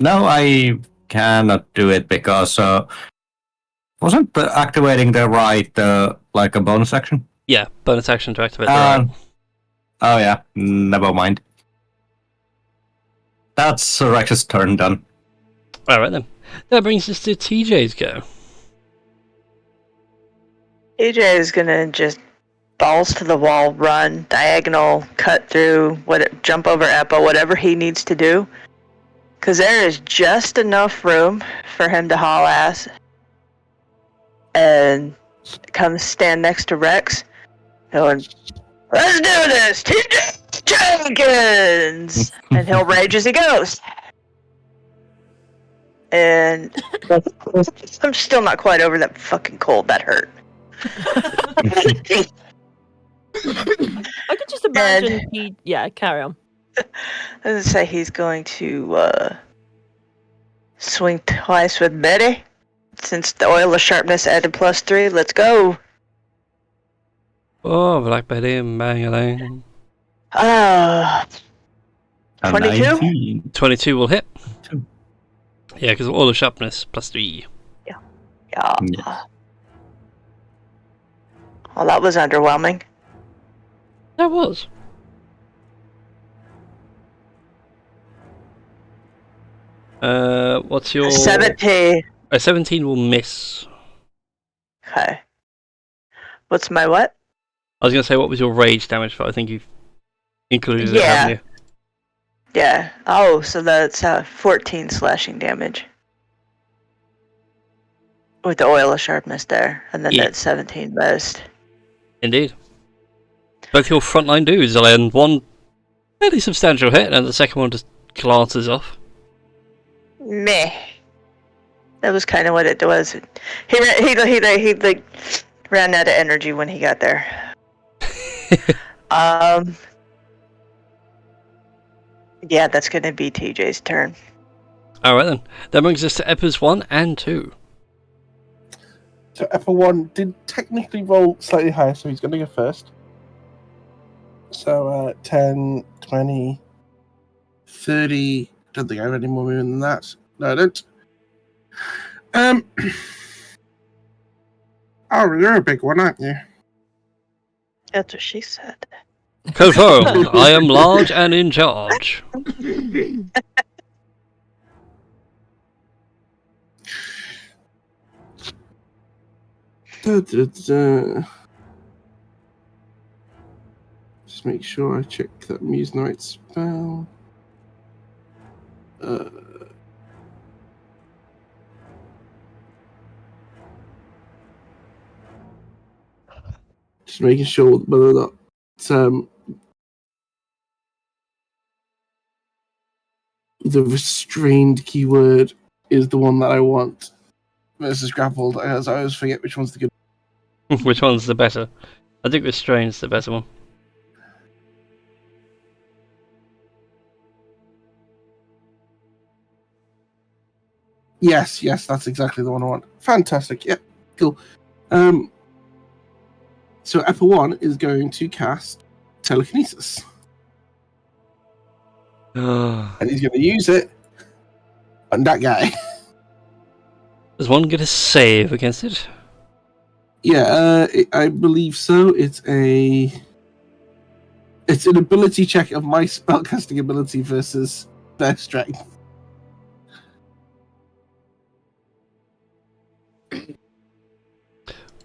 No, I cannot do it because wasn't activating the right like a bonus action? Yeah, bonus action to activate the right. Oh yeah, never mind. That's Rex's turn done. Alright then. That brings us to TJ's go. TJ is gonna just balls to the wall, run, diagonal, cut through, jump over Eppa, whatever he needs to do. Because there is just enough room for him to haul ass and come stand next to Rex, going, "Let's do this, TJ Jenkins!" And he'll rage as he goes. And I'm still not quite over that fucking cold. That hurt. I could just imagine yeah, carry on. I was gonna say he's going to swing twice with Betty. Since the oil of sharpness added +3, let's go. Oh, Black Betty and Bang-a-lang. 22? 22 will hit. Yeah, because all the sharpness +3. Yeah. Yes. Well, that was underwhelming. That was. What's your... 17. 17 will miss. Okay. What's my what? I was going to say, what was your rage damage, but I think you've included it, Yeah. haven't you? Yeah. Oh, so that's 14 slashing damage. With the oil of sharpness there. And then Yeah. that 17 best. Indeed. Both your frontline dudes will end one fairly substantial hit, and the second one just glances off. Meh. That was kind of what it was. He like ran out of energy when he got there. Yeah, that's gonna be TJ's turn. Alright then. That brings us to Eppas 1 and 2. So Eppa 1 did technically roll slightly higher, so he's going to go first. So 10, 20, 30. Don't think I have any more movement than that. No, I don't. Oh, you're a big one, aren't you? That's what she said. Confirmed. I am large and in charge. Just make sure I check that I'm using the right spell. Just making sure whether or not the restrained keyword is the one that I want versus grappled, as I always forget which one's the good. Which one's the better? I think restrained's the better one. Yes, that's exactly the one I want. Fantastic. Yep, cool. So Eppa 1 is going to cast telekinesis. And he's going to use it on that guy. Does one get a save against it? Yeah, I believe so. It's an ability check of my spellcasting ability versus their strength.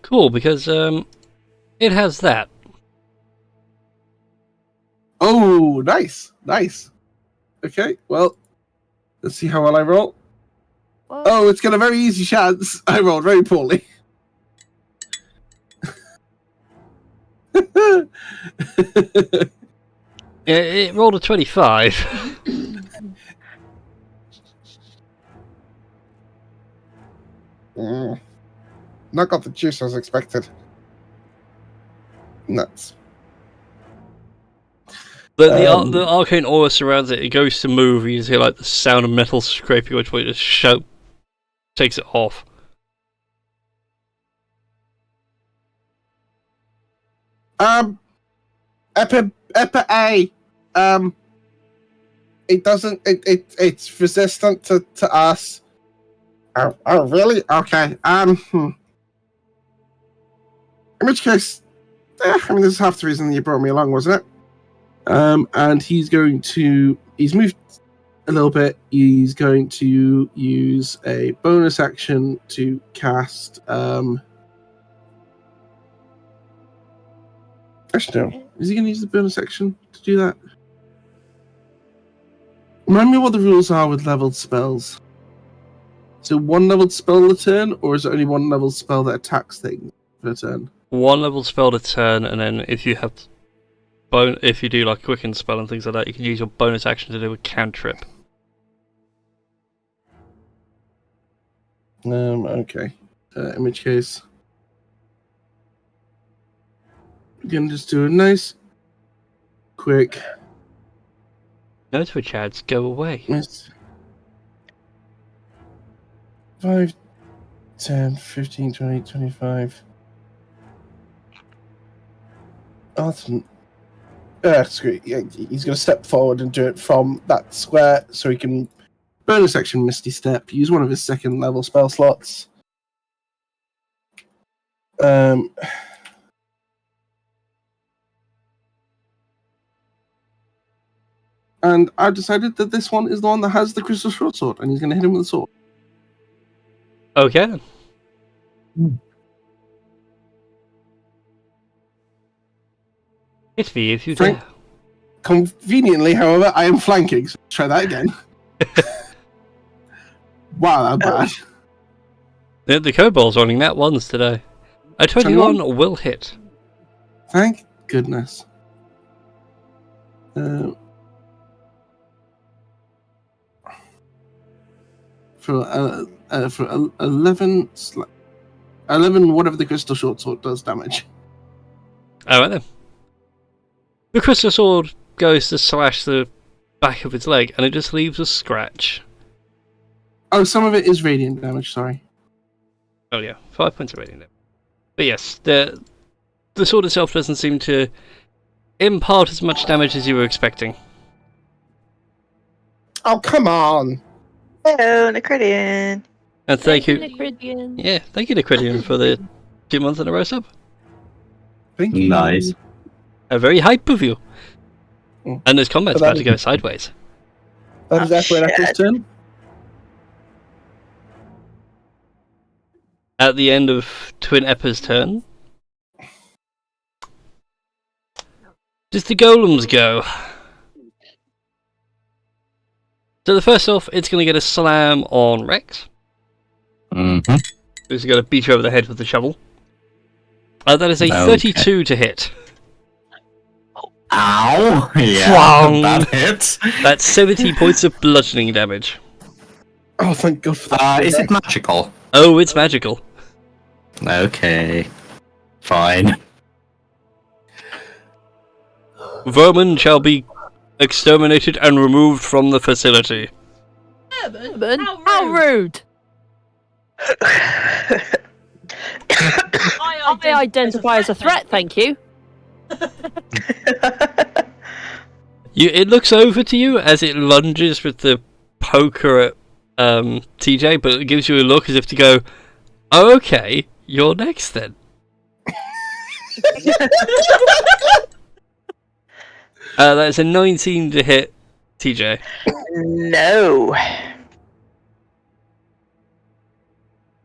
Cool, because it has that. Oh, nice. Okay, well, let's see how well I roll. Well, Oh, it's got a very easy chance. I rolled very poorly. It rolled a 25. Not got the juice as expected. Nuts. But the arcane aura surrounds it. It goes to move. You just hear like the sound of metal scraping, which way just shout takes it off. Epa A. It doesn't. It's resistant to us. Oh, really? Okay. In which case, I mean, this is half the reason you brought me along, wasn't it? And he's moved a little bit. He's going to use a bonus action to cast. Actually, no. Is he going to use the bonus action to do that? Remind me what the rules are with leveled spells. So one leveled spell a turn, or is it only one leveled spell that attacks things per turn? One level spell a turn, and then if you have if you do like quicken spell and things like that, you can use your bonus action to do a cantrip. Okay. In which case, we can just do a nice, quick. No Twitch ads, go away. 5, 10, 15, 20, 25. Oh, that's great. Yeah, he's going to step forward and do it from that square so he can bonus action Misty Step, use one of his second level spell slots. And I've decided that this one is the one that has the crystal short sword, and he's going to hit him with the sword. Okay. It's me if you dare. Conveniently, however, I am flanking, so try that again. Wow, that's bad. The kobold's running that ones today. A 21 will hit. Thank goodness. For 11, 11, whatever the crystal short sword does damage. Alright then. The crystal sword goes to slash the back of its leg, and it just leaves a scratch. Oh, some of it is radiant damage, sorry. Oh yeah, 5 points of radiant damage. But yes, the sword itself doesn't seem to impart as much damage as you were expecting. Oh, come on! Hello, Necridian. And thank you. Necridian. Yeah, thank you, Necridian, for the 2 months in a row sub. Thank you. Nice. A very hype of you. Mm. And this combat's about to go sideways. That is after Apple's turn. At the end of Twin Eppa's turn, does the golems go? So the first off, it's going to get a slam on Rex. Mm-hmm. Who's going to beat you over the head with the shovel. That is a 32 to hit. Ow! Yeah, Wrong. that hits. That's 70 points of bludgeoning damage. Oh, thank God for that. Is it magical? Oh, it's magical. Okay. Fine. Vermin shall be exterminated and removed from the facility. Urban? How rude! I identify as a threat, thank you. It looks over to you as it lunges with the poker at TJ, but it gives you a look as if to go, oh, okay, you're next then. That's a 19 to hit TJ. No.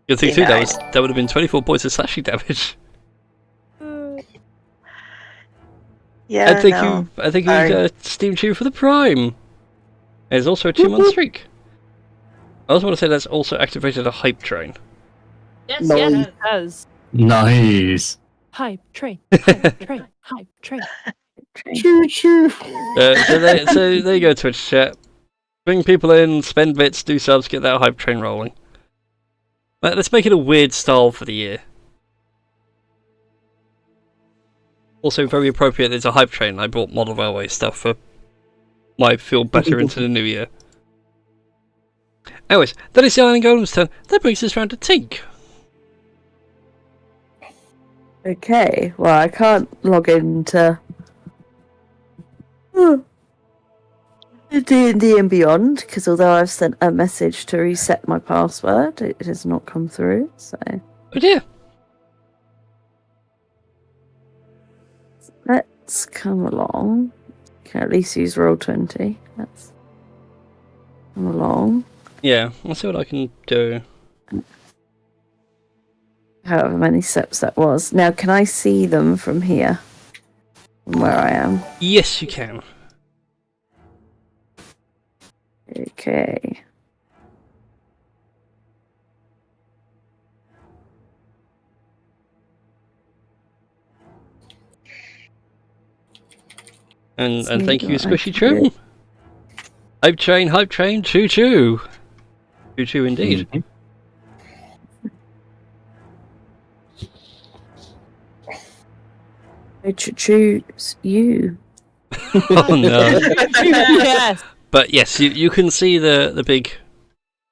Good thing too, that would have been 24 points of slashing damage. Yeah, I think you steamed you for the prime. There's also a 2-month streak. I also want to say that's also activated a hype train. Yes, No. yes, it has. Nice. Hype train, hype train, hype train. Choo choo. So there you go, Twitch chat. Bring people in, spend bits, do subs, get that hype train rolling. Let's make it a weird style for the year. Also very appropriate, there's a hype train. I bought Model Railway stuff for my feel better into the new year. Anyways, that is the Iron Golem's turn. That brings us round to Tink. Okay, well, I can't log into D&D and Beyond, because although I've sent a message to reset my password, it has not come through, so... Oh dear. Let's come along. Can at least use Roll20. Let's come along. Yeah, I'll see what I can do. However many steps that was. Now, can I see them from here? From where I am? Yes, you can. Okay. And See thank you, what I Squishy can do. Trim. Hype train, choo choo. Choo choo indeed. I choose you. Oh no. Yes. But yes, you can see the big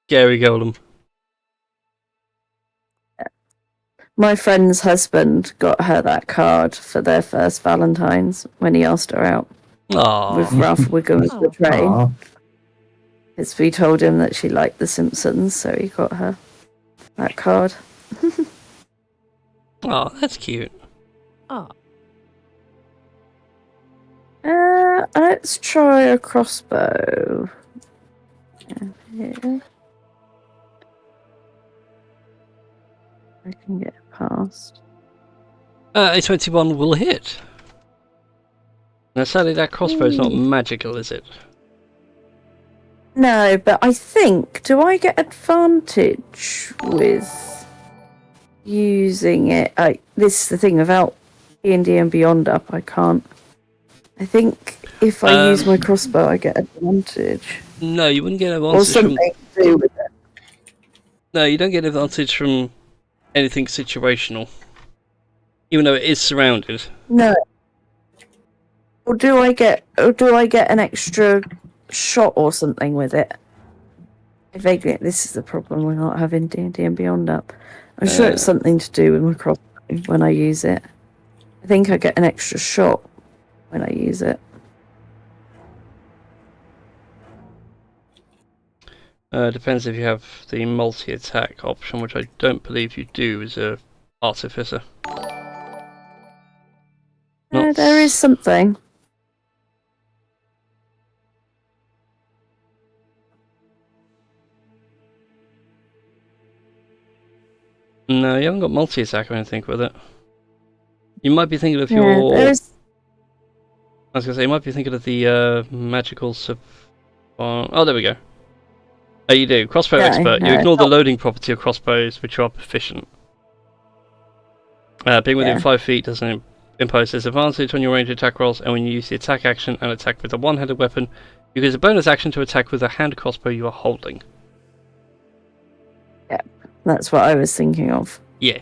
scary golem. My friend's husband got her that card for their first Valentine's when he asked her out with Aww. Ralph Wiggum's The Train. Aw. Because we told him that she liked The Simpsons, so he got her that card. Oh, that's cute. Oh. Let's try a crossbow. Yeah. I can get past. A 21 will hit. Now sadly that crossbow's not magical, is it? No, but I think, do I get advantage with using it? This is the thing, without D&D and Beyond up, I can't. I think if I use my crossbow, I get advantage. No, you wouldn't get advantage Or something to do with it. No, you don't get advantage from anything situational. Even though it is surrounded. No. Or do I get an extra shot or something with it? Vaguely, this is the problem with not having D&D and Beyond up. I'm sure it's something to do with my crossbow when I use it. I think I get an extra shot when I use it. Depends if you have the multi-attack option, which I don't believe you do as a artificer. There is something. No, you haven't got multi-attack or anything with it. You might be thinking of Yeah, your... there is. I was going to say, you might be thinking of the magical... Oh, there we go. Oh, you do. Crossbow No, expert. You no, ignore the not- loading property of crossbows, which are proficient. Being within Yeah. 5 feet doesn't impose disadvantage on your ranged attack rolls, and when you use the attack action and attack with a one-handed weapon, you use a bonus action to attack with a hand crossbow you are holding. That's what I was thinking of. Yeah.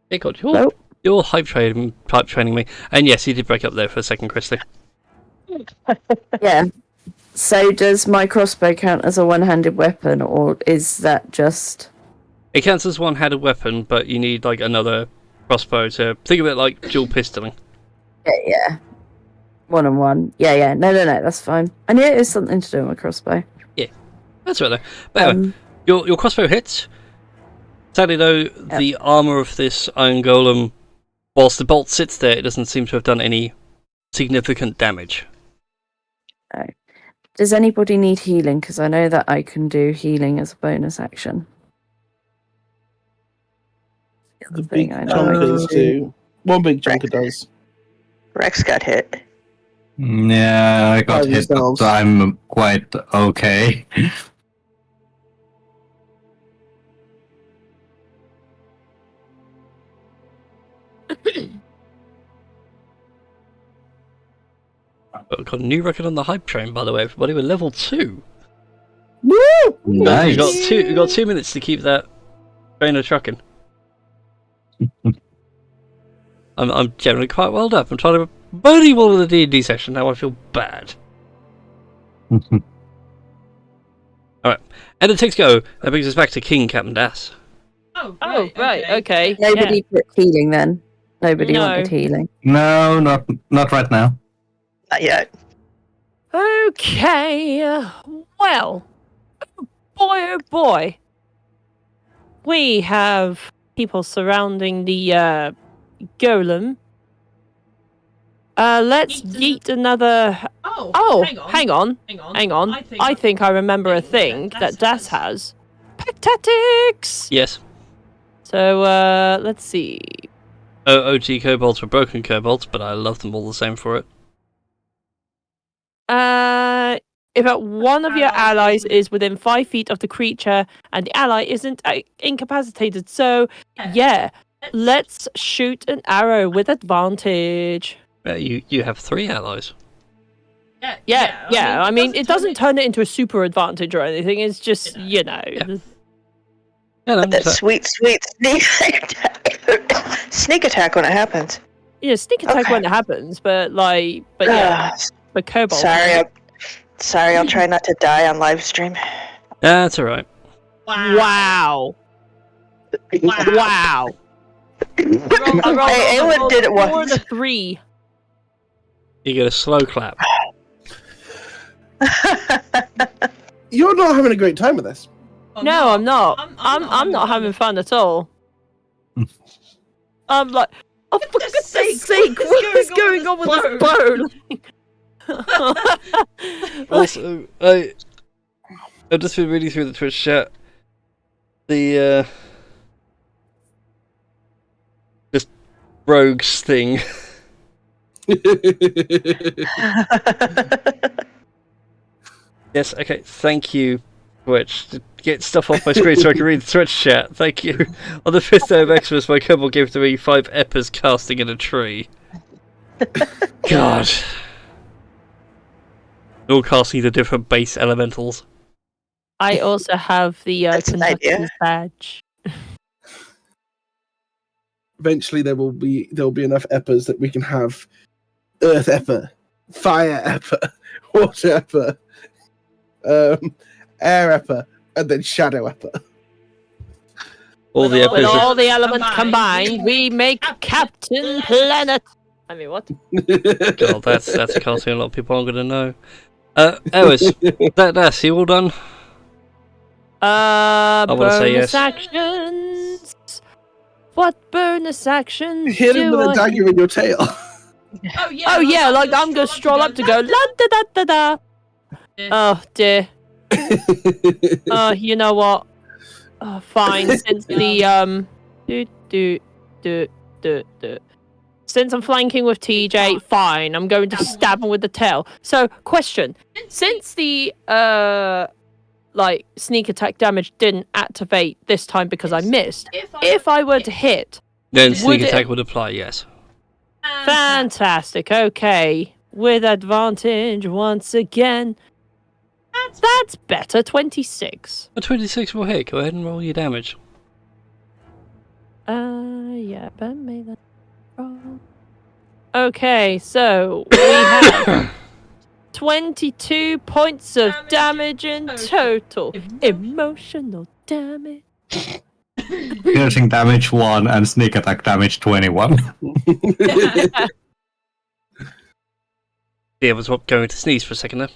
Hey God, you're hype training me. And yes, you did break up there for a second, Christy. Yeah. So does my crossbow count as a one-handed weapon, or is that just... It counts as one-handed weapon, but you need like another crossbow to think of it like dual pistoling. Yeah. One-on-one. Yeah. No, that's fine. I knew it was something to do with my crossbow. That's right though. But anyway, your crossbow hits. Sadly though, the armour of this Iron Golem, whilst the bolt sits there, it doesn't seem to have done any significant damage. Does anybody need healing? Because I know that I can do healing as a bonus action. The big junkers do. One big junker does. Rex got hit. Yeah, I got By hit, but themselves. I'm quite okay. But got a new record on the hype train, by the way, everybody. We're level 2. Woo! Nice. You got 2 minutes to keep that Train of trucking. I'm generally quite well up. I'm trying to body wall of the D&D session. Now I feel bad. Alright. And it takes go. That brings us back to King Captain Das. Oh, right, okay. Nobody put healing then. Nobody No. wanted healing. No, not right now. Not yet. Okay. Well, oh boy. We have people surrounding the golem. Let's yeet another. Oh, hang on. I think I remember a thing that Das has. Pectatics. Yes. So let's see. OG kobolds were broken kobolds, but I love them all the same for it. If one of your allies is within 5 feet of the creature and the ally isn't incapacitated, so yeah, let's shoot an arrow with advantage. You have 3 allies. Yeah. I mean, it doesn't turn it into a super advantage or anything. It's just, you know. Yeah. That sweet sneak attack. Sneak attack when it happens. Yeah, sneak attack when it happens, but yeah, but kobold. Sorry, I'll try not to die on live stream. That's alright. Wow. Hey, Awen did it once. 4 to 3. You get a slow clap. You're not having a great time with this. No, I'm not. I'm not having fun at all. I'm like, oh, for goodness sake, what is going on with this bone? Also, I've just been reading through the Twitch chat. The this rogues thing. Yes, okay, thank you, Twitch. To get stuff off my screen so I can read the Twitch chat. Thank you. On the 5th day of Xmas, my kobold gave me 5 eppers casting in a tree. God. All casting the different base elementals. I also have the That's an idea. conductor's badge. Eventually, there will be enough eppers that we can have earth epper, fire epper, water epper, air epper, and then shadow epper. All the With eppers. all the elements combined, we make Captain Planet. I mean, what? God, that's a cartoon a lot of people aren't going to know. Anyways, that's you all done? Bonus say yes. actions. What bonus actions Hit him do with a I dagger in your tail. Oh yeah, like I'm gonna stroll up to go la da da da da. Oh dear. You know what? Oh, fine. Since the since I'm flanking with TJ, fine. I'm going to stab him with the tail. So, question: since the like sneak attack damage didn't activate this time because I missed, if I were to hit, Then sneak Would it- attack would apply, yes. fantastic. Okay, with advantage once again. That's better. 26. A 26 will hit. Go ahead and roll your damage. Yeah, but made that wrong. Okay, so we have 22 points of damage in total. Emotional damage. Piercing damage 1 and sneak attack damage 21. Yeah, I was going to sneeze for a second there.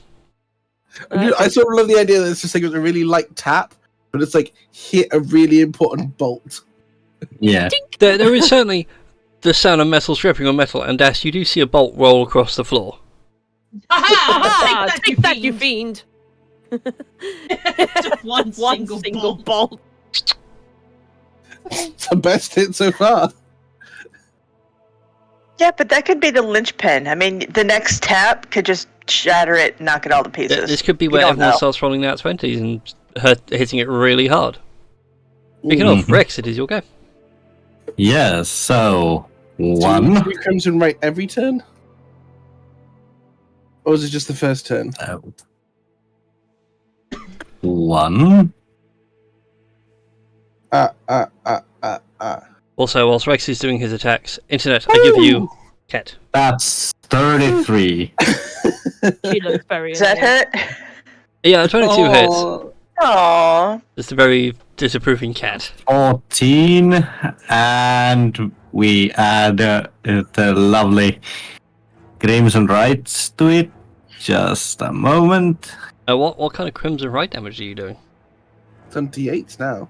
I sort of love the idea that it's just like a really light tap, but it's like hit a really important bolt. Yeah. There is certainly the sound of metal stripping on metal, and as you do see a bolt roll across the floor. Aha! Take that, you fiend! Just one single bolt. It's the best hit so far. Yeah, but that could be the linchpin. I mean, the next tap could just shatter it and knock it all to pieces. This could be You where don't everyone know. starts rolling out 20s and hitting it really hard. Speaking of, Rex, it is your go. Yes, so Do 1. you Crimson right every turn? Or was it just the first turn? 1. Also, whilst Rex is doing his attacks, Internet, I give you cat. That's 33. She looks very Does that annoyed. hit? Yeah, 22 hits. Aww. Just a very disapproving cat. 14, and we add the lovely Crimson Rights to it. Just a moment. What kind of Crimson Right damage are you doing? 28 now.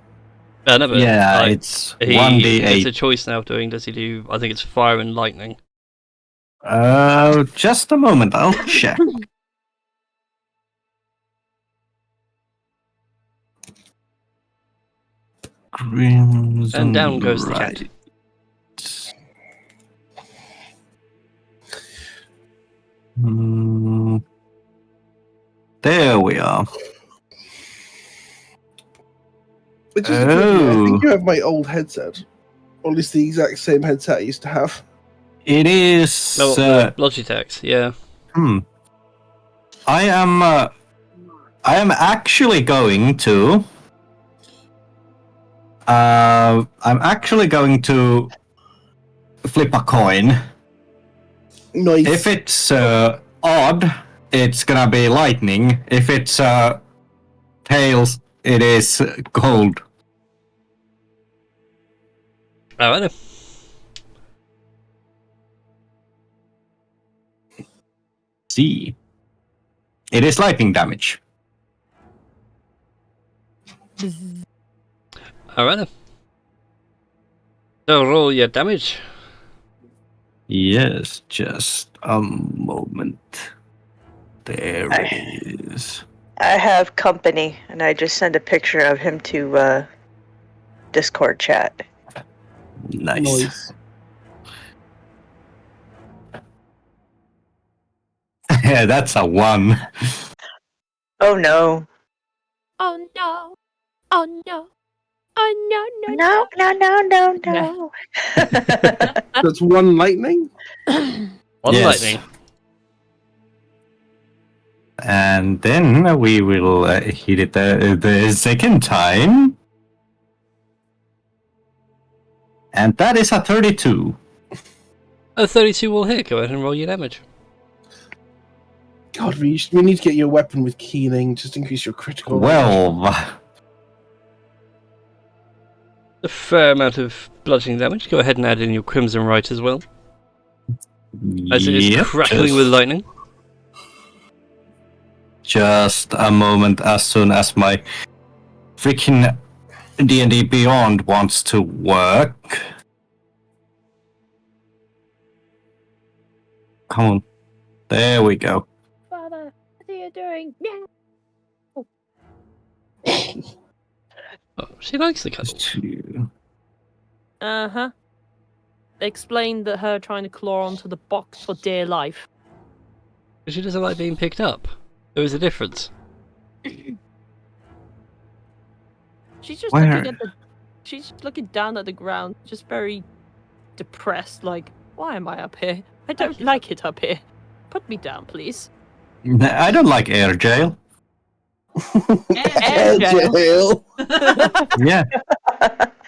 No, but Yeah, like, it's he 1d8. gets a choice now of doing. Does he do? I think it's fire and lightning. Just a moment, I'll check. Crimson And down goes the cat. Right. There we are. But just to clear, I think you have my old headset. Or at least the exact same headset I used to have. It is. Logitech's, yeah. I am actually going to. I'm actually going to flip a coin. Nice. If it's odd, it's gonna be lightning. If it's tails, it is gold. Oh, I know. See, it is lightning damage. Alright then. So roll your damage. Yes, just a moment. There it is. I have company, and I just sent a picture of him to Discord chat. Nice. Yeah, that's a 1. Oh no. Oh no. Oh no. Oh no, No, no, no, no, no. That's 1 lightning? One Yes. lightning. And then we will hit it the second time. And that is a 32. A 32 will hit. Go ahead and roll your damage. God, we need to get you a weapon with keening, just increase your critical. Well, A fair amount of bludgeoning damage. Go ahead and add in your Crimson Right as well. As it is crackling with lightning. Just a moment, as soon as my freaking D&D Beyond wants to work. Come on. There we go. Father, what are you doing? Oh, she likes the cuddles. Uh-huh. They explained that her trying to claw onto the box for dear life. But she doesn't like being picked up. There is a difference. She's just Where? looking at the... She's just looking down at the ground, just very depressed, like, why am I up here? I don't like it up here. Put me down, please. I don't like air jail. Air jail. Yeah.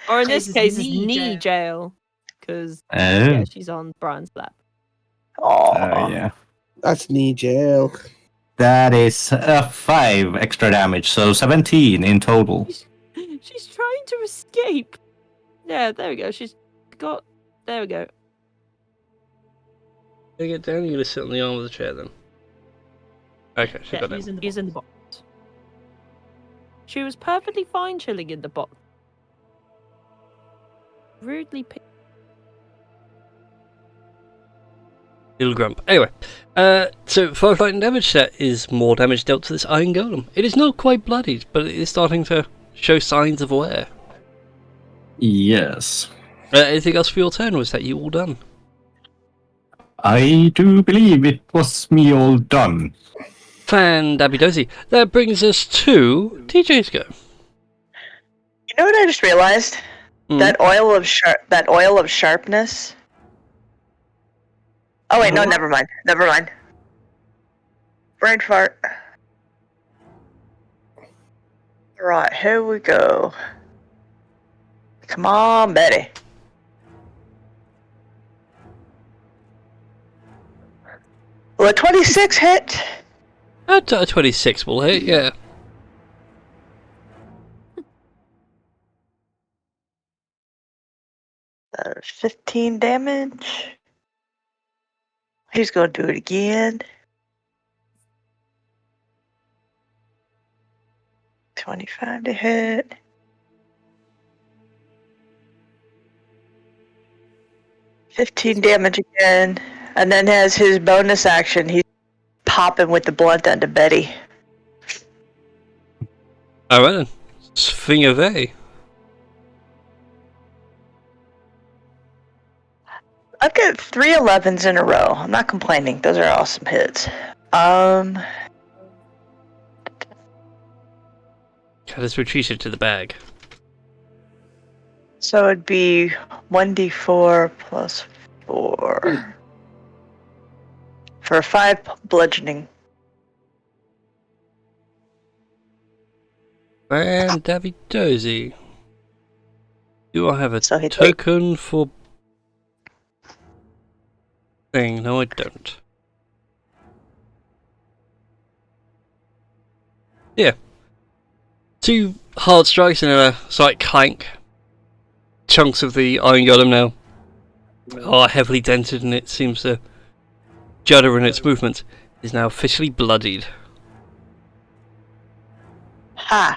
Or in this Case case, is it's knee knee jail. Because, Oh, yeah, she's on Brian's lap. Aw. yeah. That's knee jail. That is 5 extra damage, so 17 in total. She's trying to escape. Yeah, there we go. She's got... There we go. You get down, you're going to sit on the arm of the chair then. Okay, she Yeah, got down. he's in the box. She was perfectly fine chilling in the box. Rudely picked. Little grump. Anyway, so 5 lightning damage, that is more damage dealt to this iron golem. It is not quite bloodied, but it is starting to show signs of wear. Yes. Anything else for your turn, or was that you all done? I do believe it was me all done. Fan-dabby-dozy. That brings us to TJ's go. You know what I just realized? That oil of sharpness. Oh wait, no, never mind. Never mind. Brain fart. Right, here we go. Come on, Betty. Will a 26 hit? A 26 will hit, yeah. Uh, 15 damage. He's gonna do it again. 25 to hit. $15 damage again. And then as his bonus action, he's popping with the blunt onto Betty. Alright then. Swing away. I've got 3 11s in a row. I'm not complaining. Those are awesome hits. Cat has retreated to the bag. So it'd be 1d4 plus 4. For 5 bludgeoning. And Davy Dozy. Do I have a So he token for thing? No, I don't. Yeah. 2 hard strikes and a slight clank. Chunks of the Iron Golem now are heavily dented and it seems to judder in its movement. It is now officially bloodied. Ha!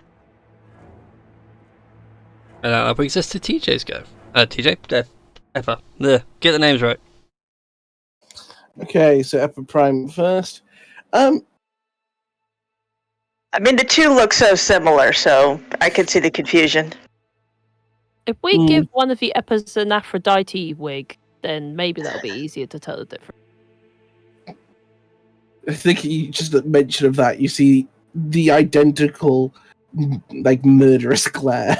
And that brings us to TJ's go. TJ? Eppa. Get the names right. Okay, so Eppa Prime first. I mean, the two look so similar, so I could see the confusion. If we give one of the Eppas an Aphrodite wig, then maybe that'll be easier to tell the difference. I think you just the mention of that, you see the identical, like, murderous glare.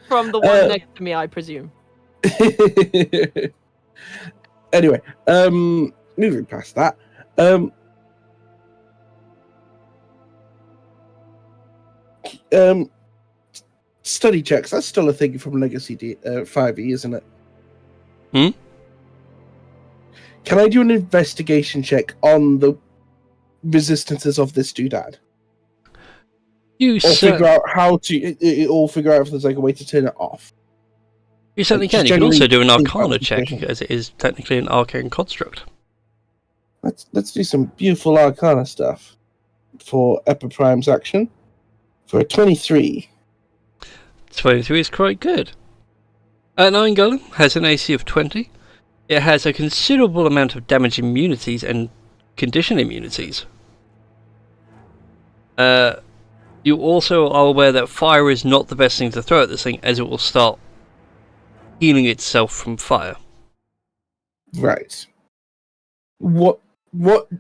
From the one next to me, I presume. Anyway, moving past that, study checks. That's still a thing from Legacy 5e, isn't it? Can I do an investigation check on the resistances of this doodad? Or figure out how to, or figure out if there's like a way to turn it off. You certainly can. You can also do an Arcana check, as it is technically an arcane construct. Let's do some beautiful Arcana stuff for Eppa Prime's action. For a 23. 23 is quite good. An Iron Golem has an AC of 20. It has a considerable amount of damage immunities and condition immunities. You also are aware that fire is not the best thing to throw at this thing, as it will start healing itself from fire. Right. What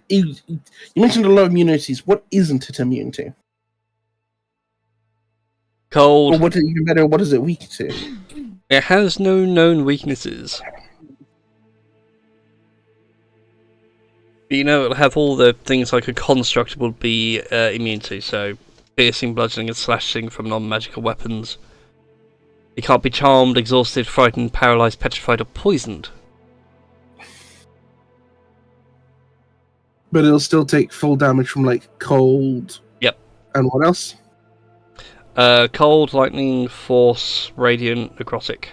is... You mentioned a lot of immunities. What isn't it immune to? Cold. Or what is even better, what is it weak to? It has no known weaknesses. But you know, it'll have all the things like a construct would be immune to, so piercing, bludgeoning, and slashing from non-magical weapons. It can't be charmed, exhausted, frightened, paralysed, petrified, or poisoned. But it'll still take full damage from, like, cold... Yep. And what else? Cold, lightning, force, radiant, necrotic.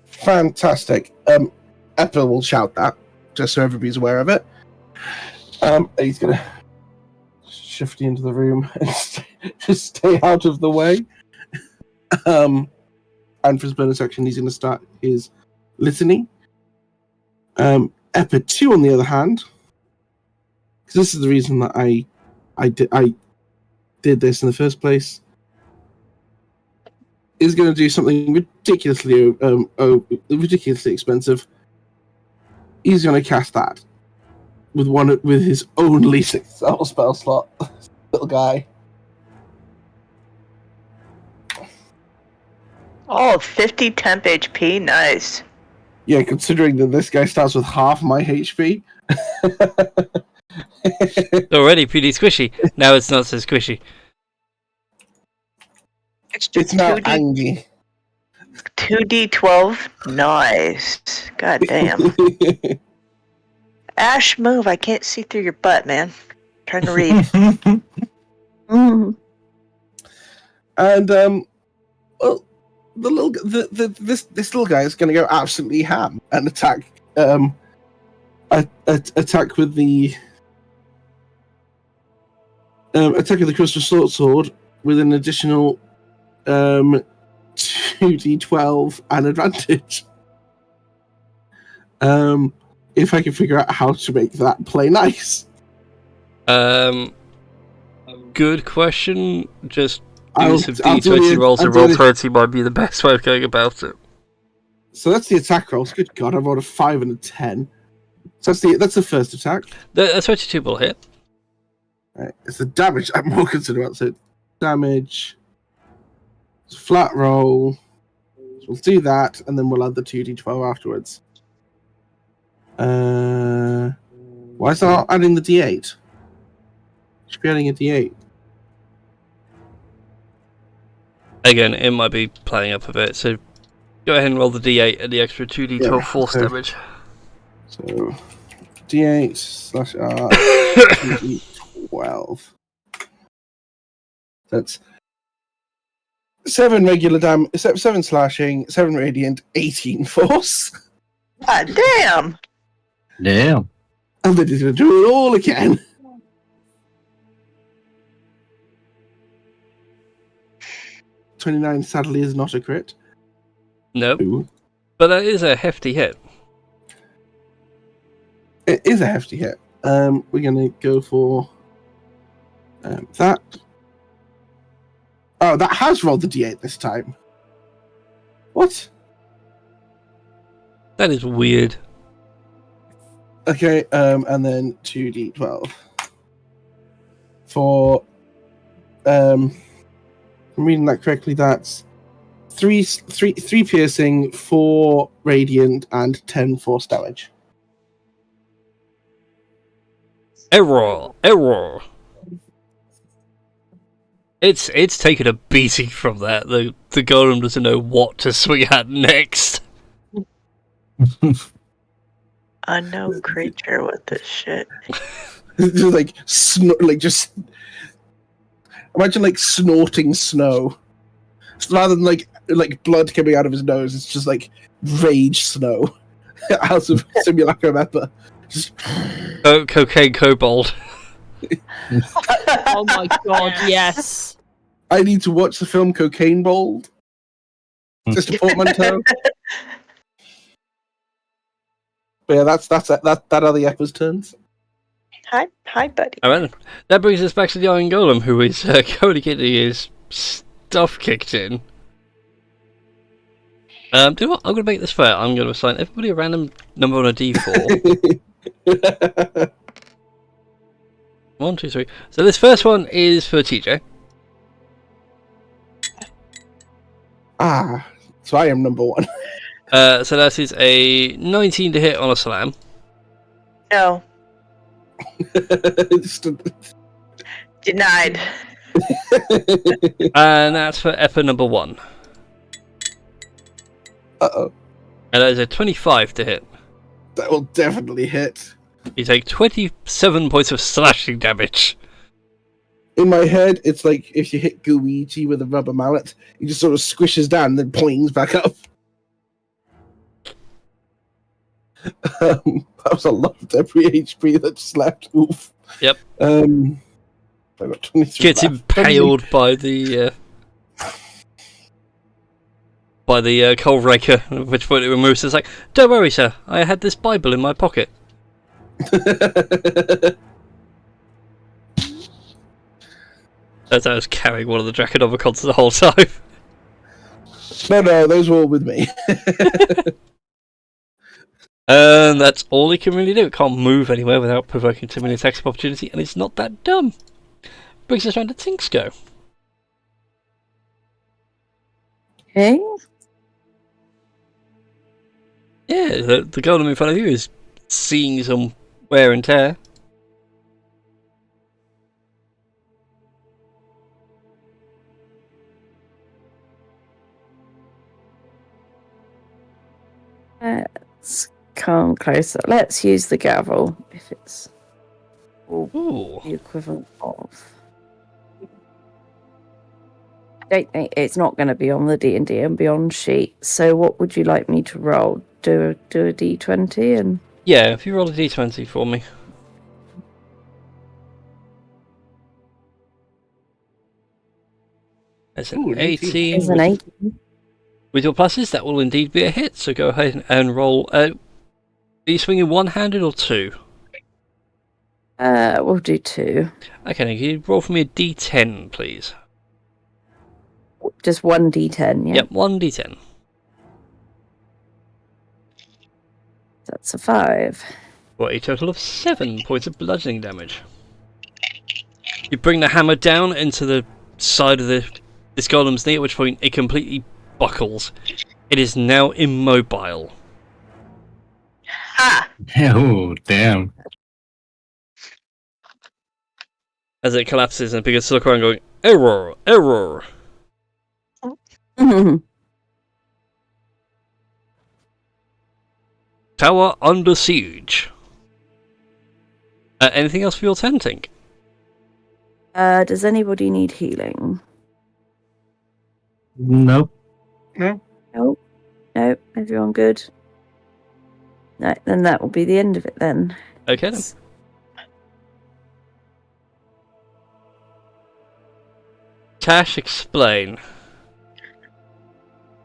Fantastic. Eppa will shout that, just so everybody's aware of it. He's gonna shift into the room and just stay out of the way. And for his bonus action, he's gonna start his litany. Eppa 2, on the other hand, because this is the reason that I did this in the first place, is going to do something ridiculously expensive. He's going to cast that with his only 6th level spell slot. Little guy. Oh, 50 temp HP, nice. Yeah, considering that this guy starts with half my HP. It's already pretty squishy. Now it's not so squishy. It's now angry. 2d12. Nice. God damn. Ash, move. I can't see through your butt, man. Trying to read. And well, this little guy is going to go absolutely ham and attack attack with the crystal sword with an additional 2d12 and advantage. If I can figure out how to make that play nice. Good question. Just I'll use some d20 rolls and roll 20 might be the best way of going about it. So that's the attack rolls. Good God, I rolled a 5 and a 10. So that's the first attack. The 22 will hit. Right, it's the damage I'm more concerned about. So damage, it's a flat roll. So we'll do that, and then we'll add the 2d12 afterwards. Why is that not adding the d8? Should be adding a d8. Again, it might be playing up a bit, so go ahead and roll the d8 and the extra 2d12 force damage. So d8 slash r 2d12. That's 7 regular damage, 7 slashing, 7 radiant, 18 force. God damn. Damn. And then he's going to do it all again. $29 sadly is not a crit. Nope. Ooh. But that is a hefty hit. It is a hefty hit. We're going to go for that. Oh, that has rolled the d8 this time. What? That is weird. Okay, and then 2d12. For, if I'm reading that correctly, that's 3 piercing, 4 radiant, and 10 force damage. Error. It's taken a beating from that. The golem doesn't know what to swing at next. Unknown creature with this shit. Just just imagine like snorting snow. Rather than like blood coming out of his nose, it's just like rage snow out of Simulacrum Ember. Just Cocaine kobold. Oh my god, yes. I need to watch the film Cocaine Bold. Just a portmanteau. But yeah, that are the Eppa's turns. Hi, buddy. Alright, that brings us back to the Iron Golem, who is currently getting his stuff kicked in. Do you know what? I'm going to make this fair. I'm going to assign everybody a random number on a d4. 1, 2, 3. So this first one is for TJ. So I am number 1. So that is a 19 to hit on a slam. No. Denied. And that's for Eppa number 1. Uh-oh. And that is a 25 to hit. That will definitely hit. You take 27 points of slashing damage. In my head, it's like if you hit Gooigi with a rubber mallet, he just sort of squishes down and then poings back up. That was a lot of every HP that just left. Oof. Yep. I got 23 Gets left. impaled by the coal raker, at which point it removes. It's like, don't worry, sir. I had this Bible in my pocket. As I was carrying one of the Draconomicons the whole time. No, those were all with me. And that's all he can really do. It can't move anywhere without provoking too many attacks of opportunity, and it's not that dumb. Brings us round to Tinksco. Okay. Yeah, the golem in front of you is seeing some wear and tear. Let's come closer. Let's use the gavel if it's Ooh. the equivalent of. I don't think it's not going to be on the D&D and Beyond sheet. So what would you like me to roll? Do a D20 and. Yeah, if you roll a d20 for me. That's an Ooh, an 18. It's an 18. With your pluses, that will indeed be a hit. So go ahead and roll. Are you swinging one-handed or two? We'll do 2. Okay, now can you roll for me a d10, please? Just 1 D10, yeah. Yep, 1d10. That's a 5. For a total of 7 points of bludgeoning damage. You bring the hammer down into the side of this golem's knee, at which point it completely buckles. It is now immobile. Ah! Oh, damn. As it collapses and begins to look around going, error, error. Tower under siege. Anything else for your turn, Tink? Does anybody need healing? Nope. No, everyone good. No, then that will be the end of it then. Okay then. Tash, explain.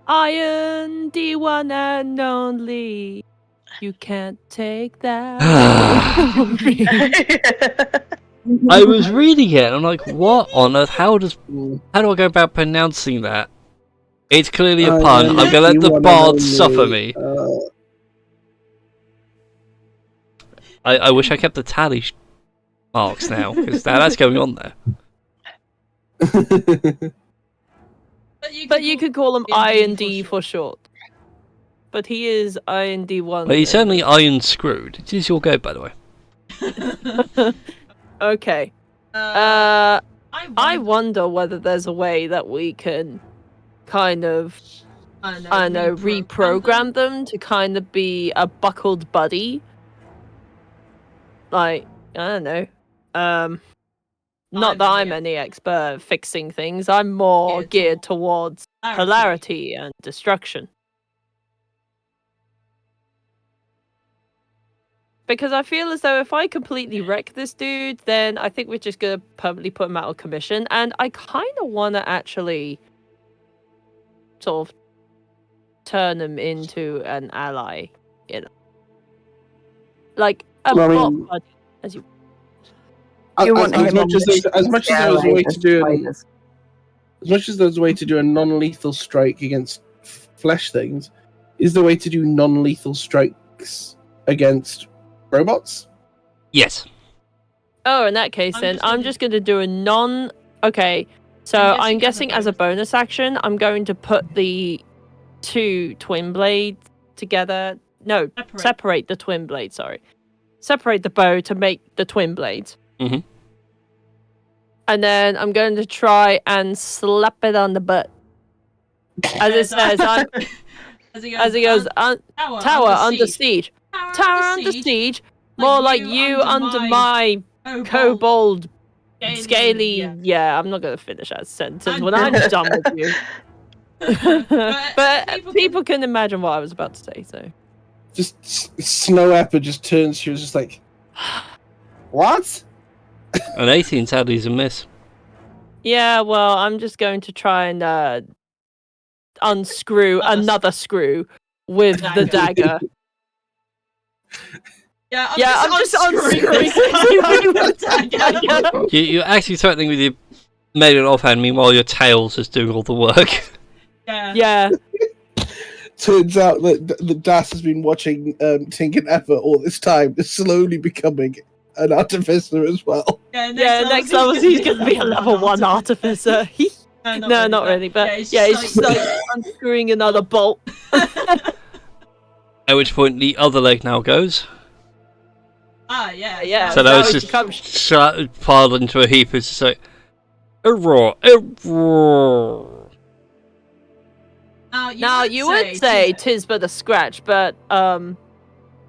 Iron, the one and only. You can't take that. I was reading it and I'm like, what on earth? How do I go about pronouncing that? It's clearly a pun. I'm gonna let the bard suffer me. I wish I kept the tally marks now, because that's going on there. But you could call him IND for short. But he is IND1. Well, he's certainly iron screwed. It is your go, by the way. Okay. I wonder whether there's a way that we can kind of, I don't know, reprogram them to kind of be a buckled buddy. Like, I don't know. Not that I'm any expert at fixing things. I'm more geared towards polarity and destruction. Because I feel as though if I completely wreck this dude, then I think we're just going to permanently put him out of commission. And I kind of want to actually sort of turn him into an ally, you know. Like a bot buddy, as you... As much as there's a way to do as much as there's a way to do a non-lethal strike against flesh things, is the way to do non-lethal strikes against robots? Yes. Oh, in that case, then I'm just going to do a non. Okay, so I'm guessing as a bonus action, I'm going to put the 2 twin blades together. No, separate the twin blades. Sorry, separate the bow to make the twin blades. Mm-hmm. And then I'm going to try and slap it on the butt. As it says, as he goes, tower under siege. Tower under siege. More like you under my kobold scaly. Yeah, I'm not going to finish that sentence when I'm done with you. But people can imagine what I was about to say, so. Just Snow Apple just turns to you, just like, what? An 18 sadly is a miss. Yeah, well, I'm just going to try and unscrew another screw with the dagger. Yeah, I'm just unscrewing the dagger. You're actually threatening with your maiden offhand, meanwhile your tail's just doing all the work. Yeah. Turns out that the Das has been watching Tink and Eppa all this time, is slowly becoming an artificer as well. Next level he's going to be a level 1 artificer. No, not really, but he's just like unscrewing another bolt. At which point the other leg now goes. Yeah. So that was just piled into a heap. It's just like, error. Now, you would say tis but a scratch, but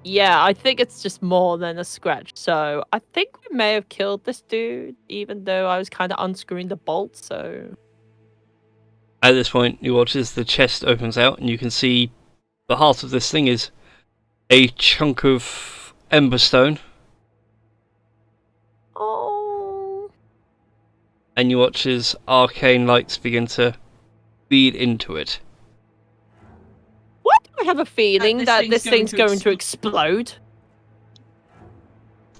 yeah, I think it's just more than a scratch. So I think we may have killed this dude, even though I was kind of unscrewing the bolt. So at this point, you watch as the chest opens out, and you can see the heart of this thing is a chunk of emberstone. oh, And you watch as arcane lights begin to feed into it. what? I have a feeling that this thing's going to explode.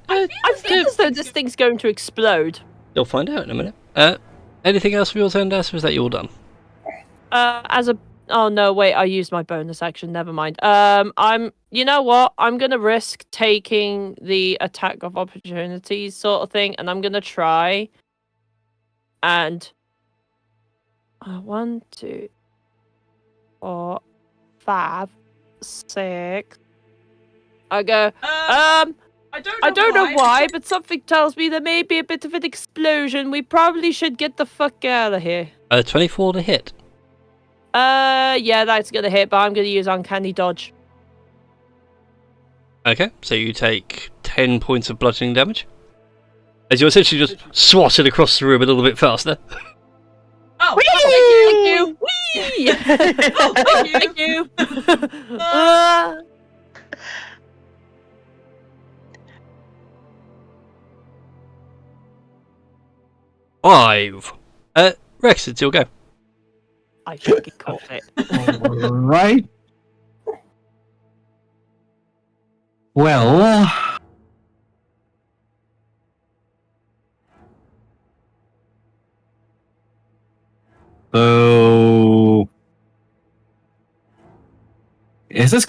I feel as though this thing's going to explode. You'll find out in a minute. Anything else for your turn, Das? Or is that you all done? Oh no, wait, I used my bonus action, never mind. You know what? I'm gonna risk taking the attack of opportunities sort of thing, and I'm gonna try and 1, 2, 4, 5, 6. I go, I don't know why, but something tells me there may be a bit of an explosion. We probably should get the fuck out of here. 24 to hit. Yeah, that's gonna hit, but I'm gonna use Uncanny Dodge. Okay, so you take 10 points of bludgeoning damage. As you essentially just swat it across the room a little bit faster. Oh, Thank you! Whee! Oh, Thank you! Five. Rex, it's your go. I fucking caught it. Right. Well. So. Is this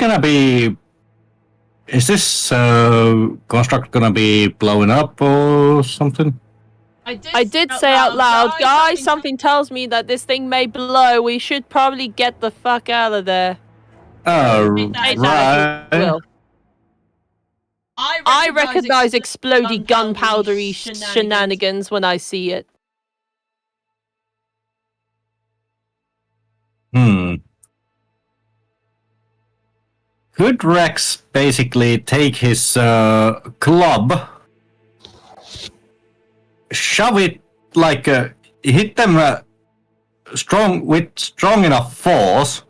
construct gonna be blown up or something? I did say out loud, guys, something tells me that this thing may blow. We should probably get the fuck out of there. Oh, Take that as you right. will. I recognize explodey gunpowdery shenanigans when I see it. Could Rex basically take his club, shove it hit them strong enough force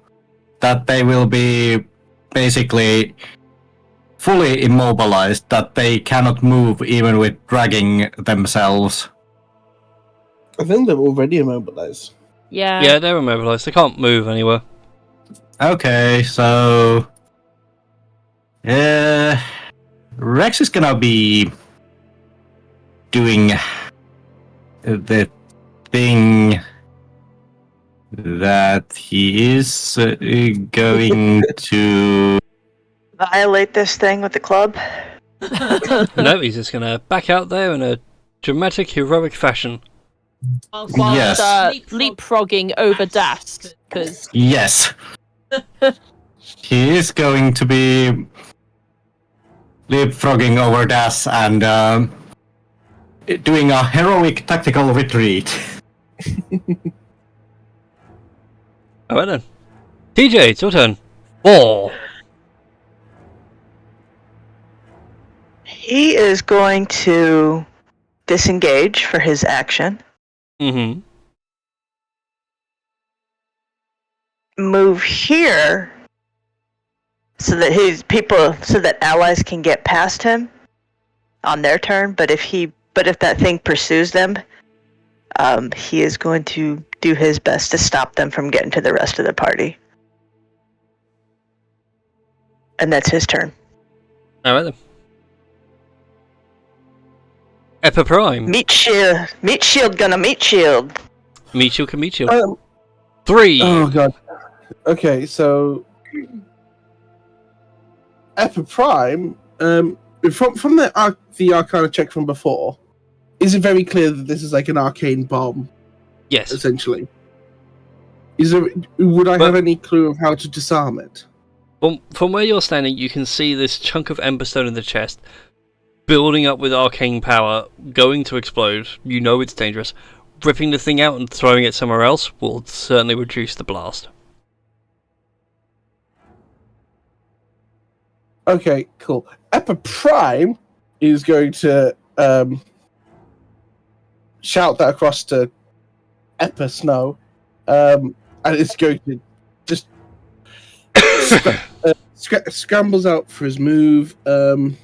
that they will be basically fully immobilized, that they cannot move even with dragging themselves? I think they're already immobilized. Yeah. Yeah, they're immobilized. They can't move anywhere. Okay, so Rex is gonna be doing the thing that he is going to Violate this thing with the club. No, he's just gonna back out there in a dramatic, heroic fashion. Whilst Yes. leapfrogging over Das, because Yes. He is going to be leapfrogging over Das and doing a heroic tactical retreat. Alright then. TJ, it's your turn. 4. He is going to disengage for his action. Mm-hmm. Move here so that allies can get past him on their turn. But if that thing pursues them, he is going to do his best to stop them from getting to the rest of the party. And that's his turn. Alright then. Epa Prime. Meat shield, gonna meat shield. Meat shield can meat shield. 3. Oh god. Okay, so Epa Prime, from the Arcana check from before, is it very clear that this is like an arcane bomb? Yes. Essentially. Would I have any clue of how to disarm it? From where you're standing, you can see this chunk of emberstone in the chest building up with arcane power, going to explode. You know it's dangerous. Ripping the thing out and throwing it somewhere else will certainly reduce the blast. Okay, cool. Eppa Prime is going to shout that across to Eppa Snow, and it's going to just scrambles out for his move. And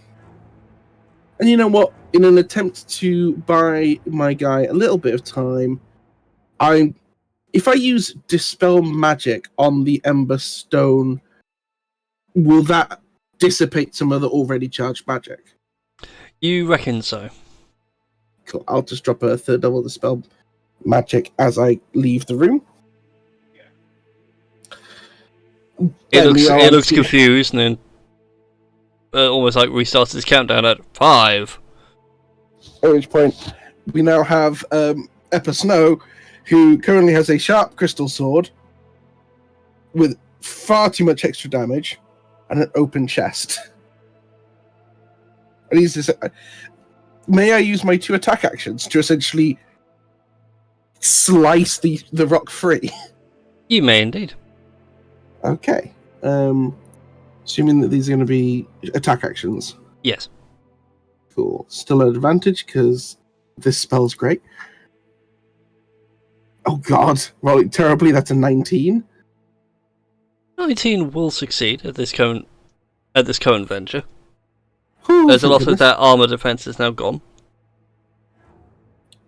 you know what? In an attempt to buy my guy a little bit of time, if I use Dispel Magic on the Ember Stone, will that dissipate some of the already charged magic? You reckon so? Cool. I'll just drop a third level Dispel Magic as I leave the room. It looks confused and then almost like restarts his countdown at 5. At which point, we now have Eppa Snow, who currently has a sharp crystal sword with far too much extra damage and an open chest. And he's just, may I use my 2 attack actions to essentially slice the rock free? You may indeed. Okay. Assuming that these are going to be attack actions. Yes. Cool. Still an advantage because this spell's great. Oh god, rolling terribly. That's a 19. 19 will succeed at this current venture. Whew, There's a lot goodness. of that armor defense is now gone.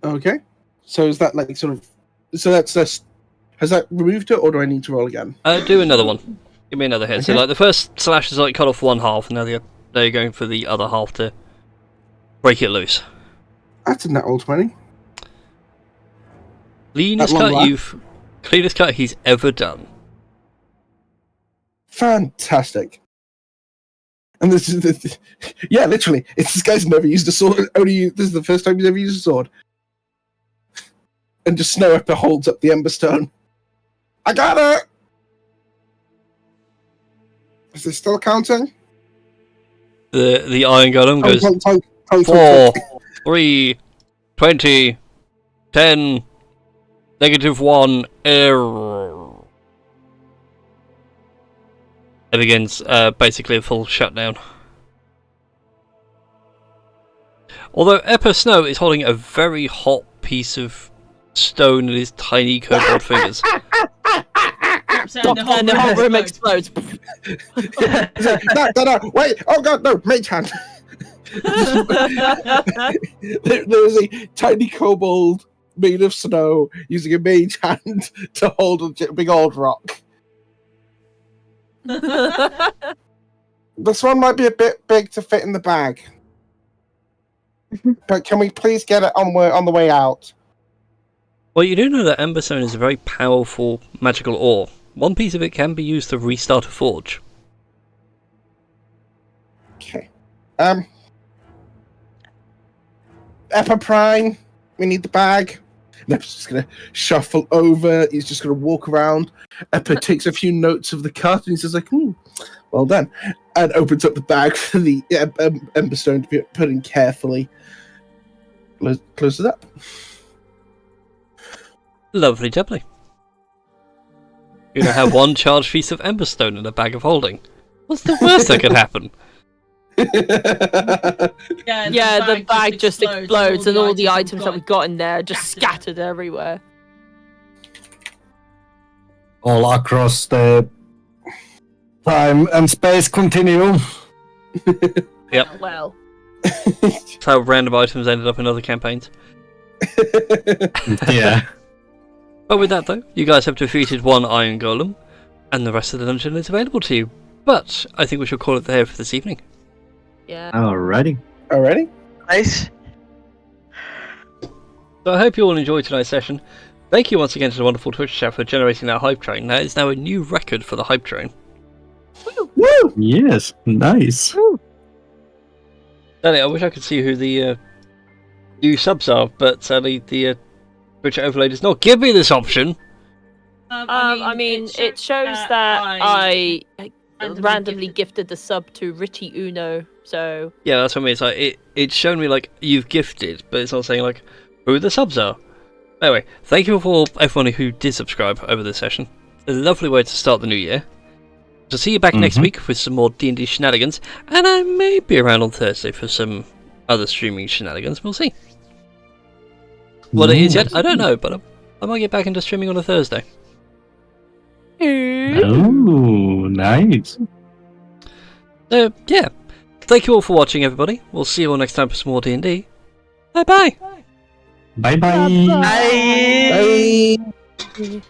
Okay. So is that like sort of? So that's has that removed it, or do I need to roll again? Do another one. Give me another hit. So Okay. like the first slash is like cut off one half, and now they're going for the other half to break it loose. That's a nat roll 20. Cleanest At long cut he's ever done. Fantastic. And this is yeah, literally, this guy's never used a sword. This is the first time he's ever used a sword. And just Snow Eppa holds up the Ember Stone. I got it. Is this still counting? The Iron Golem goes Time, 4, 3, 20, 10, -1, error. It begins basically a full shutdown. Although Eppa Snow is holding a very hot piece of stone in his tiny kobold fingers. And the whole room explodes. No, wait! Oh god, no! Mage hand! there is a tiny kobold made of snow using a mage hand to hold a big old rock. This one might be a bit big to fit in the bag. But can we please get it on the way out? Well, you do know that Emberstone is a very powerful magical ore. One piece of it can be used to restart a forge. Okay. Eppa Prime, we need the bag. Eppa's just gonna shuffle over. He's just gonna walk around. Eppa takes a few notes of the cut and he says like, well done. And opens up the bag for the Emberstone to be put in carefully. Closes it up. Lovely jubbly. You're going to have one charged piece of Emberstone in a bag of holding. What's the worst that could happen? Yeah, the bag just explodes and all the items that we got in there are just scattered everywhere. All across the time and space continuum. Yep. Well. That's how random items ended up in other campaigns. Yeah. But with that though, you guys have defeated one Iron Golem, and the rest of the dungeon is available to you. But I think we shall call it there for this evening. Yeah. Alrighty. Already? Nice. So I hope you all enjoyed tonight's session. Thank you once again to the wonderful Twitch chat for generating that hype train. That is now a new record for the hype train. Woo! Yes, nice. Sadly, I wish I could see who the new subs are, but sadly the Twitch overlay does not give me this option. I mean, it shows that I randomly gifted the sub to Richie Uno, so... Yeah, that's what I mean. It's like, it's shown me, like, you've gifted, but it's not saying, like, who the subs are. Anyway, thank you for everyone who did subscribe over this session. It's a lovely way to start the new year. So see you back next week with some more D&D shenanigans, and I may be around on Thursday for some other streaming shenanigans. We'll see. What it is yet, I don't know, but I might get back into streaming on a Thursday. Oh, nice. So, yeah. Thank you all for watching, everybody. We'll see you all next time for some more D&D. Bye-bye. Bye-bye. Bye. Bye.